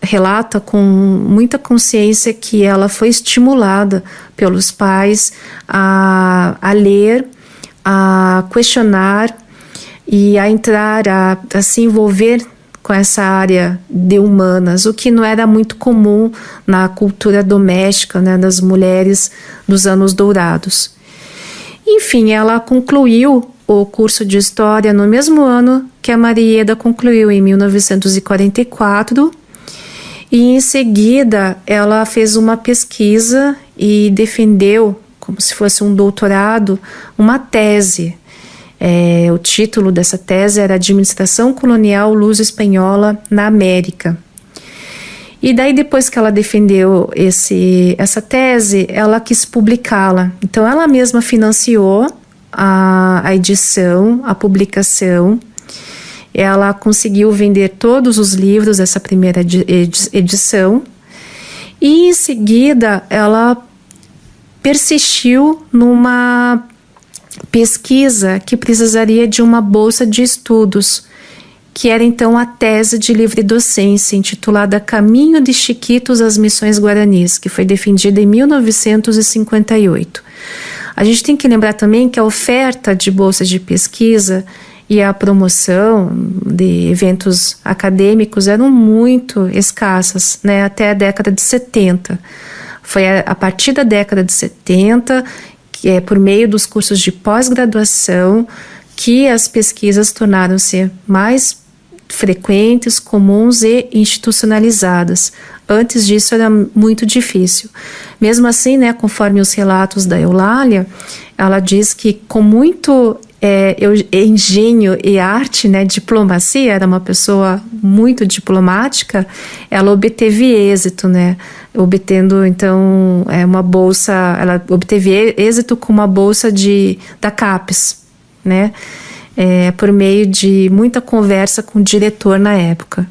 relata com muita consciência que ela foi estimulada pelos pais a ler, a questionar e a entrar, a se envolver com essa área de humanas, o que não era muito comum na cultura doméstica, né, das mulheres dos anos dourados. Enfim, ela concluiu o curso de História no mesmo ano que a Maria Ieda concluiu, em 1944, e em seguida ela fez uma pesquisa e defendeu, como se fosse um doutorado, uma tese. O título dessa tese era Administração Colonial Luso-Espanhola na América. E daí, depois que ela defendeu essa tese, ela quis publicá-la. Então, ela mesma financiou a edição, a publicação. Ela conseguiu vender todos os livros dessa primeira edição. E, em seguida, ela persistiu numa pesquisa que precisaria de uma bolsa de estudos, que era então a tese de livre docência, intitulada Caminho de Chiquitos às Missões Guaranis, que foi defendida em 1958. A gente tem que lembrar também que a oferta de bolsas de pesquisa e a promoção de eventos acadêmicos eram muito escassas, né, até a década de 70. Foi a partir da década de 70 por meio dos cursos de pós-graduação que as pesquisas tornaram-se mais frequentes, comuns e institucionalizadas. Antes disso era muito difícil. Mesmo assim, né, conforme os relatos da Eulália, ela diz que com muito engenho e arte, né, diplomacia, era uma pessoa muito diplomática, ela obteve êxito, né, obtendo então uma bolsa, ela obteve êxito com uma bolsa da CAPES, né, por meio de muita conversa com o diretor na época.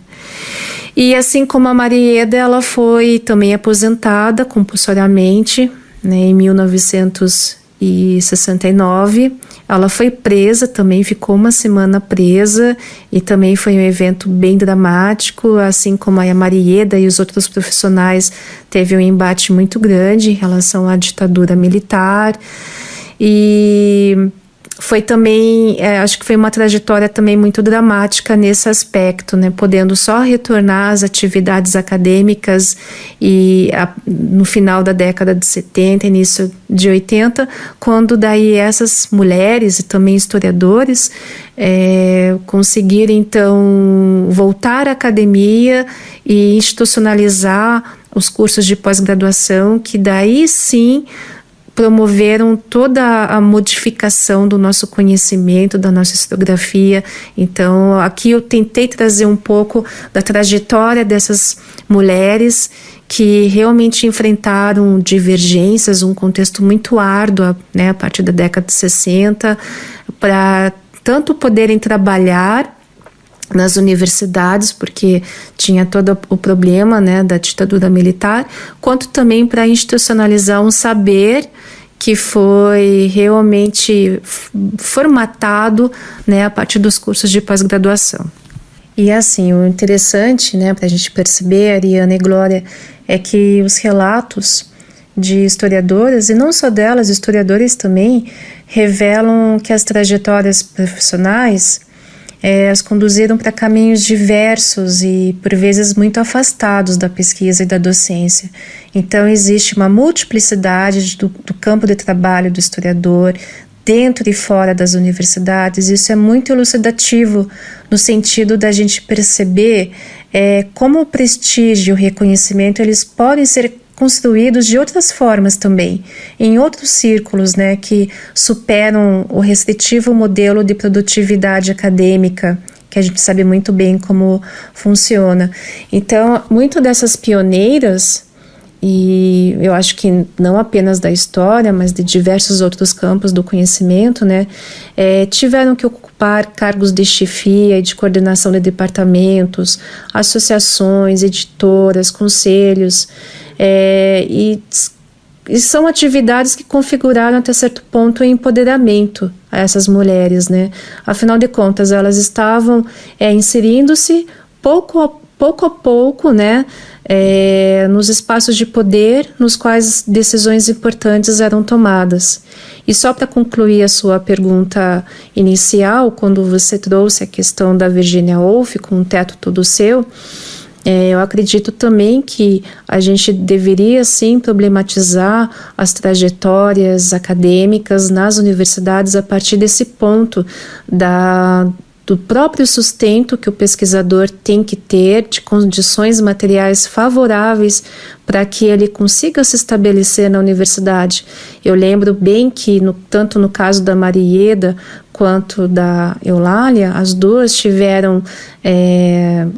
E assim como a Marieda, ela foi também aposentada compulsoriamente, né, em 1969, ela foi presa também, ficou uma semana presa, e também foi um evento bem dramático, assim como a Marieda e os outros profissionais, teve um embate muito grande em relação à ditadura militar, e foi também, acho que foi uma trajetória também muito dramática nesse aspecto, né, podendo só retornar às atividades acadêmicas no final da década de 70, início de 80, quando daí essas mulheres e também historiadores conseguiram então voltar à academia e institucionalizar os cursos de pós-graduação, que daí sim promoveram toda a modificação do nosso conhecimento, da nossa historiografia. Então, aqui eu tentei trazer um pouco da trajetória dessas mulheres que realmente enfrentaram divergências, um contexto muito árduo, né, a partir da década de 60, para tanto poderem trabalhar nas universidades, porque tinha todo o problema, né, da ditadura militar, quanto também para institucionalizar um saber que foi realmente formatado, né, a partir dos cursos de pós-graduação. E assim, o interessante, né, para a gente perceber, Ariana e Glória, é que os relatos de historiadoras, e não só delas, historiadores também, revelam que as trajetórias profissionais as conduziram para caminhos diversos e, por vezes, muito afastados da pesquisa e da docência. Então, existe uma multiplicidade do campo de trabalho do historiador, dentro e fora das universidades. Isso é muito elucidativo no sentido da gente perceber como o prestígio e o reconhecimento eles podem ser construídos de outras formas também, em outros círculos, né, que superam o restritivo modelo de produtividade acadêmica, que a gente sabe muito bem como funciona. Então, muito dessas pioneiras, e eu acho que não apenas da história, mas de diversos outros campos do conhecimento, né, tiveram que ocupar cargos de chefia e de coordenação de departamentos, associações, editoras, conselhos, e são atividades que configuraram até certo ponto o empoderamento a essas mulheres, né? Afinal de contas, elas estavam inserindo-se pouco a pouco, né, nos espaços de poder nos quais decisões importantes eram tomadas. E só para concluir a sua pergunta inicial, quando você trouxe a questão da Virginia Woolf com um teto todo seu, eu acredito também que a gente deveria, sim, problematizar as trajetórias acadêmicas nas universidades a partir desse ponto do próprio sustento que o pesquisador tem que ter, de condições materiais favoráveis para que ele consiga se estabelecer na universidade. Eu lembro bem que, tanto no caso da Marieda quanto da Eulália, as duas tiveram,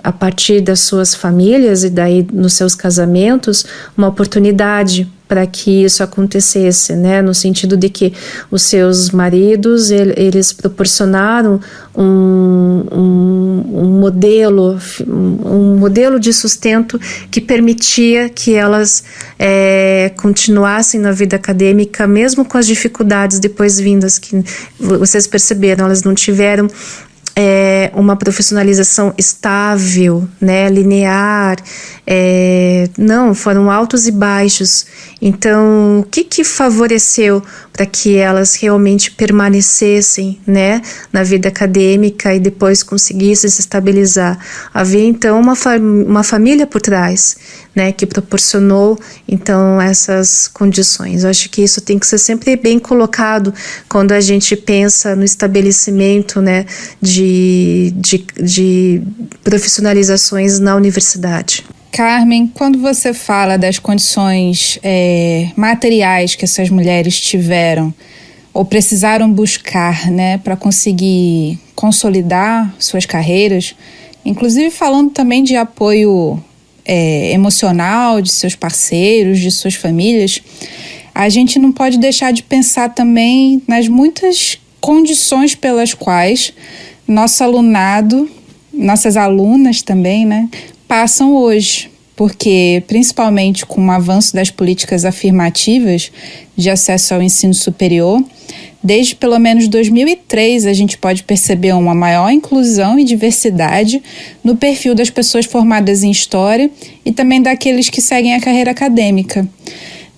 a partir das suas famílias e daí nos seus casamentos, uma oportunidade para que isso acontecesse, né? No sentido de que os seus maridos, eles proporcionaram um modelo de sustento que permitia que elas continuassem na vida acadêmica, mesmo com as dificuldades depois vindas, que vocês perceberam, elas não tiveram uma profissionalização estável, né, linear, não, foram altos e baixos. Então, o que favoreceu para que elas realmente permanecessem, né, na vida acadêmica e depois conseguissem se estabilizar? Havia então uma família por trás, né, que proporcionou então essas condições. Eu acho que isso tem que ser sempre bem colocado quando a gente pensa no estabelecimento, né, de profissionalizações na universidade. Carmen, quando você fala das condições materiais que essas mulheres tiveram ou precisaram buscar, né, para conseguir consolidar suas carreiras, inclusive falando também de apoio emocional de seus parceiros, de suas famílias, a gente não pode deixar de pensar também nas muitas condições pelas quais nosso alunado, nossas alunas também, né, passam hoje, porque principalmente com o avanço das políticas afirmativas de acesso ao ensino superior, desde pelo menos 2003 a gente pode perceber uma maior inclusão e diversidade no perfil das pessoas formadas em História e também daqueles que seguem a carreira acadêmica.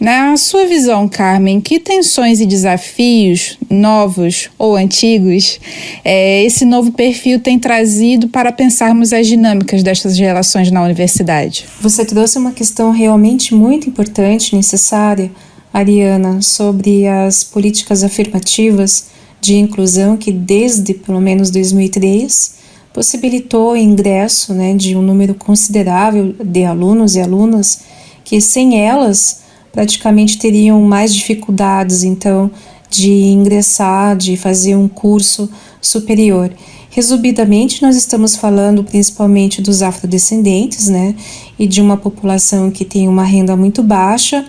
Na sua visão, Carmen, que tensões e desafios, novos ou antigos, esse novo perfil tem trazido para pensarmos as dinâmicas dessas relações na universidade? Você trouxe uma questão realmente muito importante, necessária, Ariana, sobre as políticas afirmativas de inclusão que desde pelo menos 2003 possibilitou o ingresso, né, de um número considerável de alunos e alunas que sem elas praticamente teriam mais dificuldades, então, de ingressar, de fazer um curso superior. Resumidamente, nós estamos falando principalmente dos afrodescendentes, né, e de uma população que tem uma renda muito baixa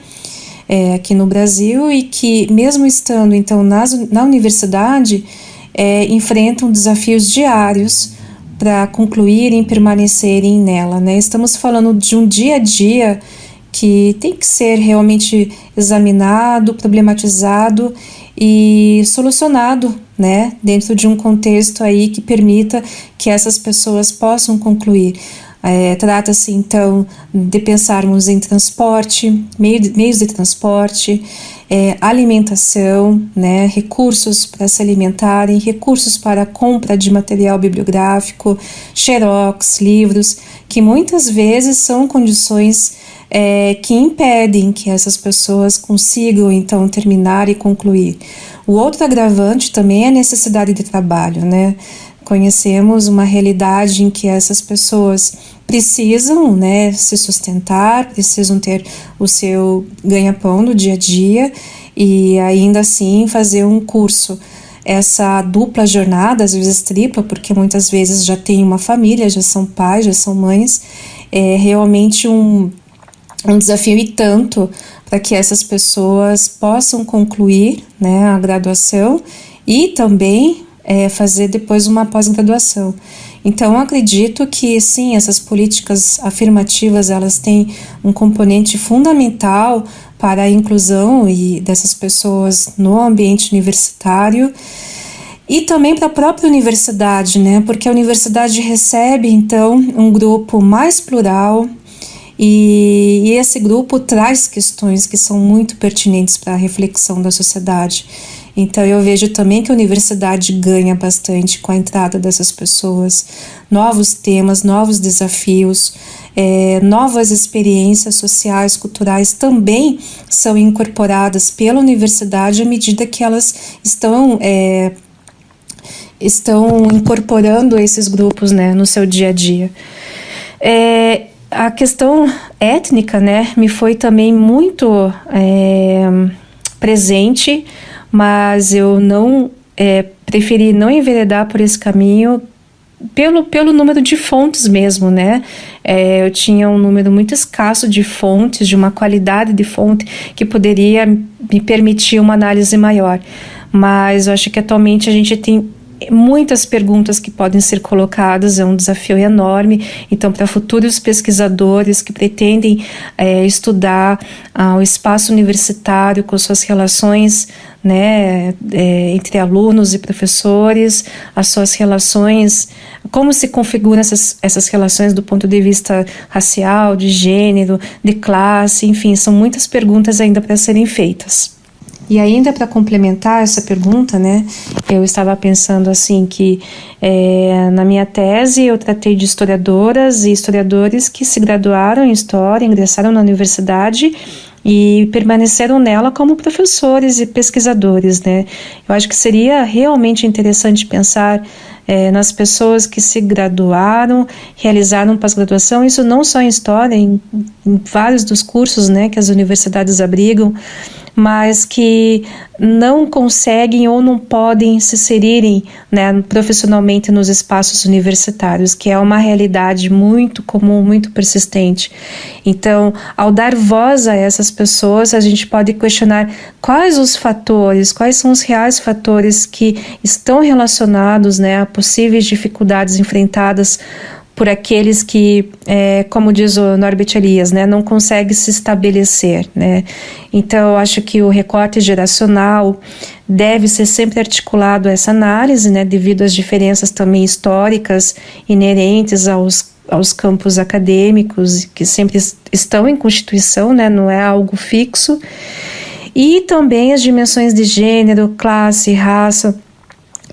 aqui no Brasil e que, mesmo estando, então, na universidade, enfrentam desafios diários para concluírem e permanecerem nela, né. Estamos falando de um dia a dia que tem que ser realmente examinado, problematizado e solucionado, né, dentro de um contexto aí que permita que essas pessoas possam concluir. Trata-se então de pensarmos em transporte, meios de transporte, alimentação, né, recursos para se alimentarem, recursos para a compra de material bibliográfico, xerox, livros, que muitas vezes são condições que impedem que essas pessoas consigam então terminar e concluir. O outro agravante também é a necessidade de trabalho, né? Conhecemos uma realidade em que essas pessoas precisam, né, se sustentar, precisam ter o seu ganha-pão no dia a dia e ainda assim fazer um curso. Essa dupla jornada, às vezes tripla, porque muitas vezes já tem uma família, já são pais, já são mães, é realmente um desafio e tanto para que essas pessoas possam concluir, né, a graduação e também fazer depois uma pós-graduação. Então, eu acredito que, sim, essas políticas afirmativas, elas têm um componente fundamental para a inclusão dessas pessoas no ambiente universitário e também para a própria universidade, né, porque a universidade recebe, então, um grupo mais plural, e esse grupo traz questões que são muito pertinentes para a reflexão da sociedade. Então eu vejo também que a universidade ganha bastante com a entrada dessas pessoas, novos temas, novos desafios, novas experiências sociais, culturais também são incorporadas pela universidade à medida que elas estão incorporando esses grupos, né, no seu dia a dia. A questão étnica, né, me foi também muito presente, mas eu não preferi não enveredar por esse caminho pelo número de fontes mesmo, né? Eu tinha um número muito escasso de fontes, de uma qualidade de fonte que poderia me permitir uma análise maior. Mas eu acho que atualmente a gente tem muitas perguntas que podem ser colocadas, é um desafio enorme. Então, para futuros pesquisadores que pretendem estudar o espaço universitário com suas relações, né, entre alunos e professores, as suas relações, como se configuram essas relações do ponto de vista racial, de gênero, de classe, enfim, são muitas perguntas ainda para serem feitas. E ainda para complementar essa pergunta, né, eu estava pensando assim que na minha tese eu tratei de historiadoras e historiadores que se graduaram em História, ingressaram na universidade e permaneceram nela como professores e pesquisadores, né? Eu acho que seria realmente interessante pensar nas pessoas que se graduaram, realizaram pós-graduação, isso não só em História, em vários dos cursos, né, que as universidades abrigam, mas que não conseguem ou não podem se inserirem, né, profissionalmente nos espaços universitários, que é uma realidade muito comum, muito persistente. Então, ao dar voz a essas pessoas, a gente pode questionar quais os fatores, quais são os reais fatores que estão relacionados, né, a possíveis dificuldades enfrentadas por aqueles que, como diz o Norbert Elias, né, não conseguem se estabelecer, né? Então, eu acho que o recorte geracional deve ser sempre articulado a essa análise, né, devido às diferenças também históricas inerentes aos campos acadêmicos, que sempre estão em Constituição, né, não é algo fixo, e também as dimensões de gênero, classe, raça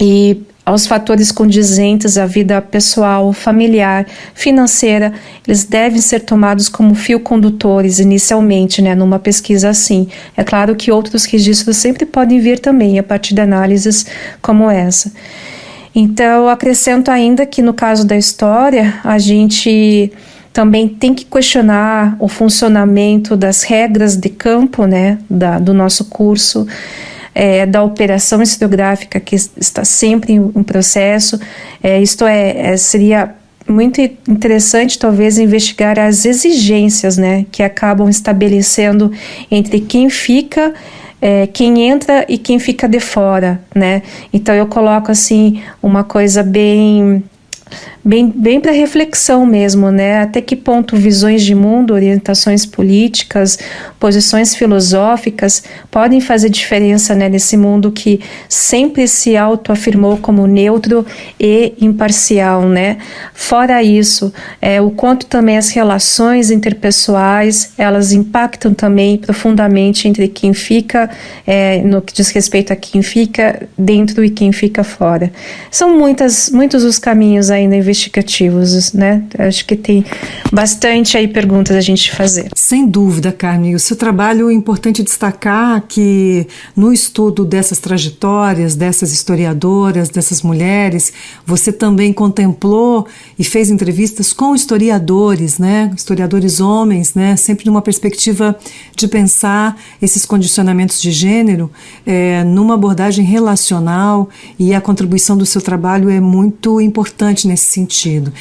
e aos fatores condizentes à vida pessoal, familiar, financeira, eles devem ser tomados como fio condutores inicialmente, né, numa pesquisa assim. É claro que outros registros sempre podem vir também a partir de análises como essa. Então, eu acrescento ainda que no caso da história, a gente também tem que questionar o funcionamento das regras de campo, né, do nosso curso, da operação historiográfica que está sempre em processo. Seria muito interessante talvez investigar as exigências, né, que acabam estabelecendo entre quem fica, quem entra e quem fica de fora, né. Então eu coloco assim uma coisa bem para reflexão mesmo, né? Até que ponto visões de mundo, orientações políticas, posições filosóficas podem fazer diferença, né, nesse mundo que sempre se autoafirmou como neutro e imparcial, né? Fora isso, o quanto também as relações interpessoais, elas impactam também profundamente entre quem fica, no que diz respeito a quem fica dentro e quem fica fora. São muitos os caminhos ainda investigativos, né? Acho que tem bastante aí perguntas a gente fazer. Sem dúvida, Carmen. O seu trabalho é importante destacar que no estudo dessas trajetórias, dessas historiadoras, dessas mulheres, você também contemplou e fez entrevistas com historiadores, né? Historiadores homens, né? Sempre numa perspectiva de pensar esses condicionamentos de gênero numa abordagem relacional, e a contribuição do seu trabalho é muito importante nesse sentido.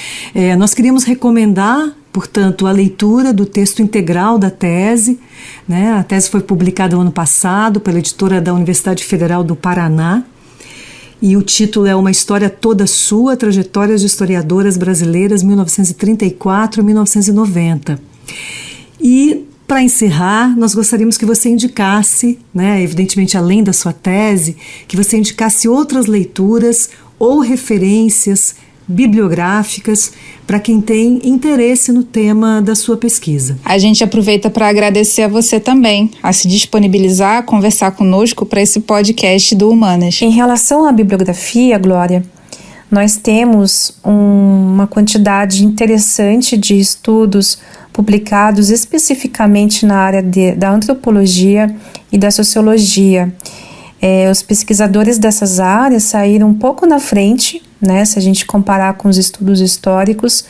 Nós queríamos recomendar, portanto, a leitura do texto integral da tese, né? A tese foi publicada no ano passado pela editora da Universidade Federal do Paraná, e o título é Uma História Toda Sua, Trajetórias de Historiadoras Brasileiras 1934-1990. E, para encerrar, nós gostaríamos que você indicasse, né, evidentemente além da sua tese, que você indicasse outras leituras ou referências bibliográficas para quem tem interesse no tema da sua pesquisa. A gente aproveita para agradecer a você também, a se disponibilizar, a conversar conosco para esse podcast do Humanas. Em relação à bibliografia, Glória, nós temos uma quantidade interessante de estudos publicados especificamente na área da antropologia e da sociologia. Os pesquisadores dessas áreas saíram um pouco na frente, né, se a gente comparar com os estudos históricos,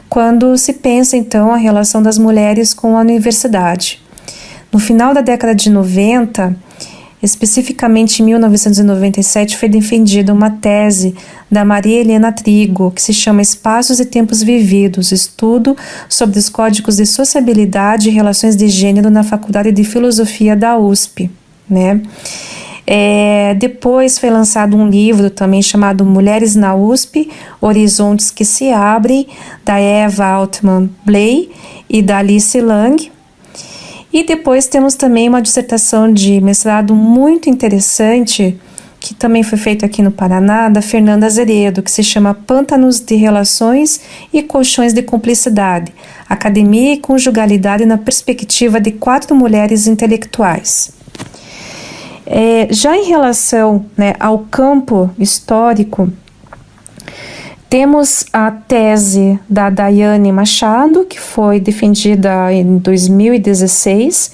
quando se pensa então a relação das mulheres com a universidade. No final da década de 90, especificamente em 1997, foi defendida uma tese da Maria Helena Trigo, que se chama Espaços e Tempos Vividos, estudo sobre os códigos de sociabilidade e relações de gênero na Faculdade de Filosofia da USP, né? Depois foi lançado um livro também chamado Mulheres na USP, Horizontes que se Abrem, da Eva Altman Bley e da Alice Lang. E depois temos também uma dissertação de mestrado muito interessante, que também foi feita aqui no Paraná, da Fernanda Azeredo, que se chama Pântanos de Relações e Colchões de Cumplicidade, Academia e Conjugalidade na Perspectiva de 4 Mulheres Intelectuais. Já em relação, né, ao campo histórico, temos a tese da Daiane Machado, que foi defendida em 2016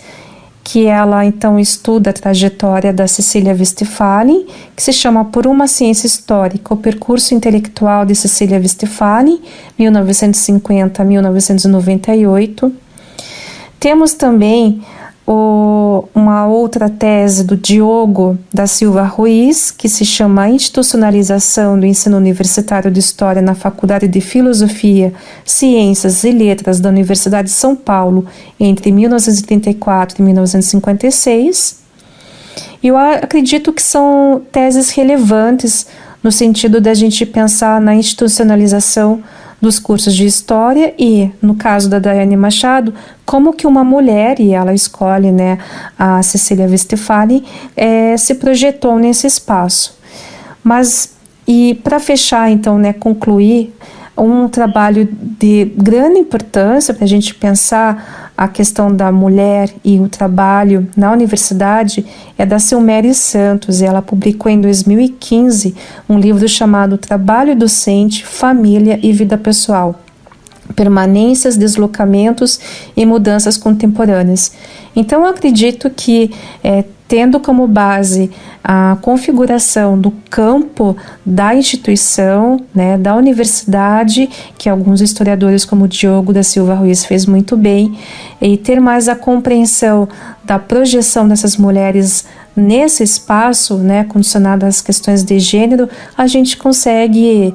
que ela então estuda a trajetória da Cecília Westphalen, que se chama Por uma Ciência Histórica, o percurso intelectual de Cecília Westphalen, 1950-1998. Temos também uma outra tese do Diogo da Silva Ruiz, que se chama Institucionalização do Ensino Universitário de História na Faculdade de Filosofia, Ciências e Letras da Universidade de São Paulo entre 1934 e 1956. E eu acredito que são teses relevantes no sentido da gente pensar na institucionalização dos cursos de História e, no caso da Daiane Machado, como que uma mulher, e ela escolhe, né, a Cecília Westphalen, se projetou nesse espaço. Mas, e para fechar, então, né, concluir, um trabalho de grande importância para a gente pensar a questão da mulher e o trabalho na universidade é da Silméria Santos. Ela publicou em 2015 um livro chamado Trabalho Docente, Família e Vida Pessoal. Permanências, deslocamentos e mudanças contemporâneas. Então, eu acredito que, tendo como base a configuração do campo da instituição, né, da universidade, que alguns historiadores como o Diogo da Silva Ruiz fez muito bem, e ter mais a compreensão da projeção dessas mulheres nesse espaço, né, condicionado às questões de gênero, a gente consegue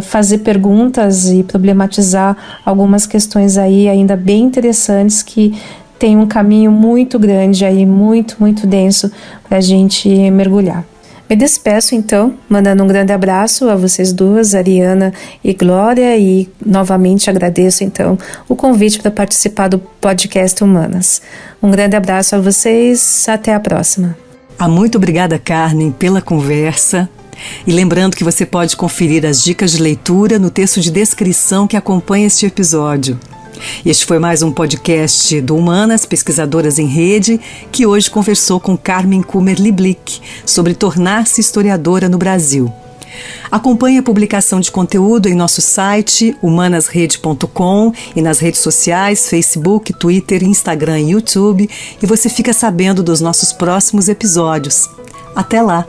fazer perguntas e problematizar algumas questões aí ainda bem interessantes que tem um caminho muito grande aí, muito denso para a gente mergulhar. Me despeço então, mandando um grande abraço a vocês duas, Ariana e Glória, e novamente agradeço então o convite para participar do podcast Humanas. Um grande abraço a vocês, até a próxima. Muito obrigada, Carmen, pela conversa. E lembrando que você pode conferir as dicas de leitura no texto de descrição que acompanha este episódio. Este foi mais um podcast do Humanas, Pesquisadoras em Rede, que hoje conversou com Carmen Kummer-Lieblich sobre tornar-se historiadora no Brasil. Acompanhe a publicação de conteúdo em nosso site humanasrede.com e nas redes sociais Facebook, Twitter, Instagram e YouTube, e você fica sabendo dos nossos próximos episódios. Até lá!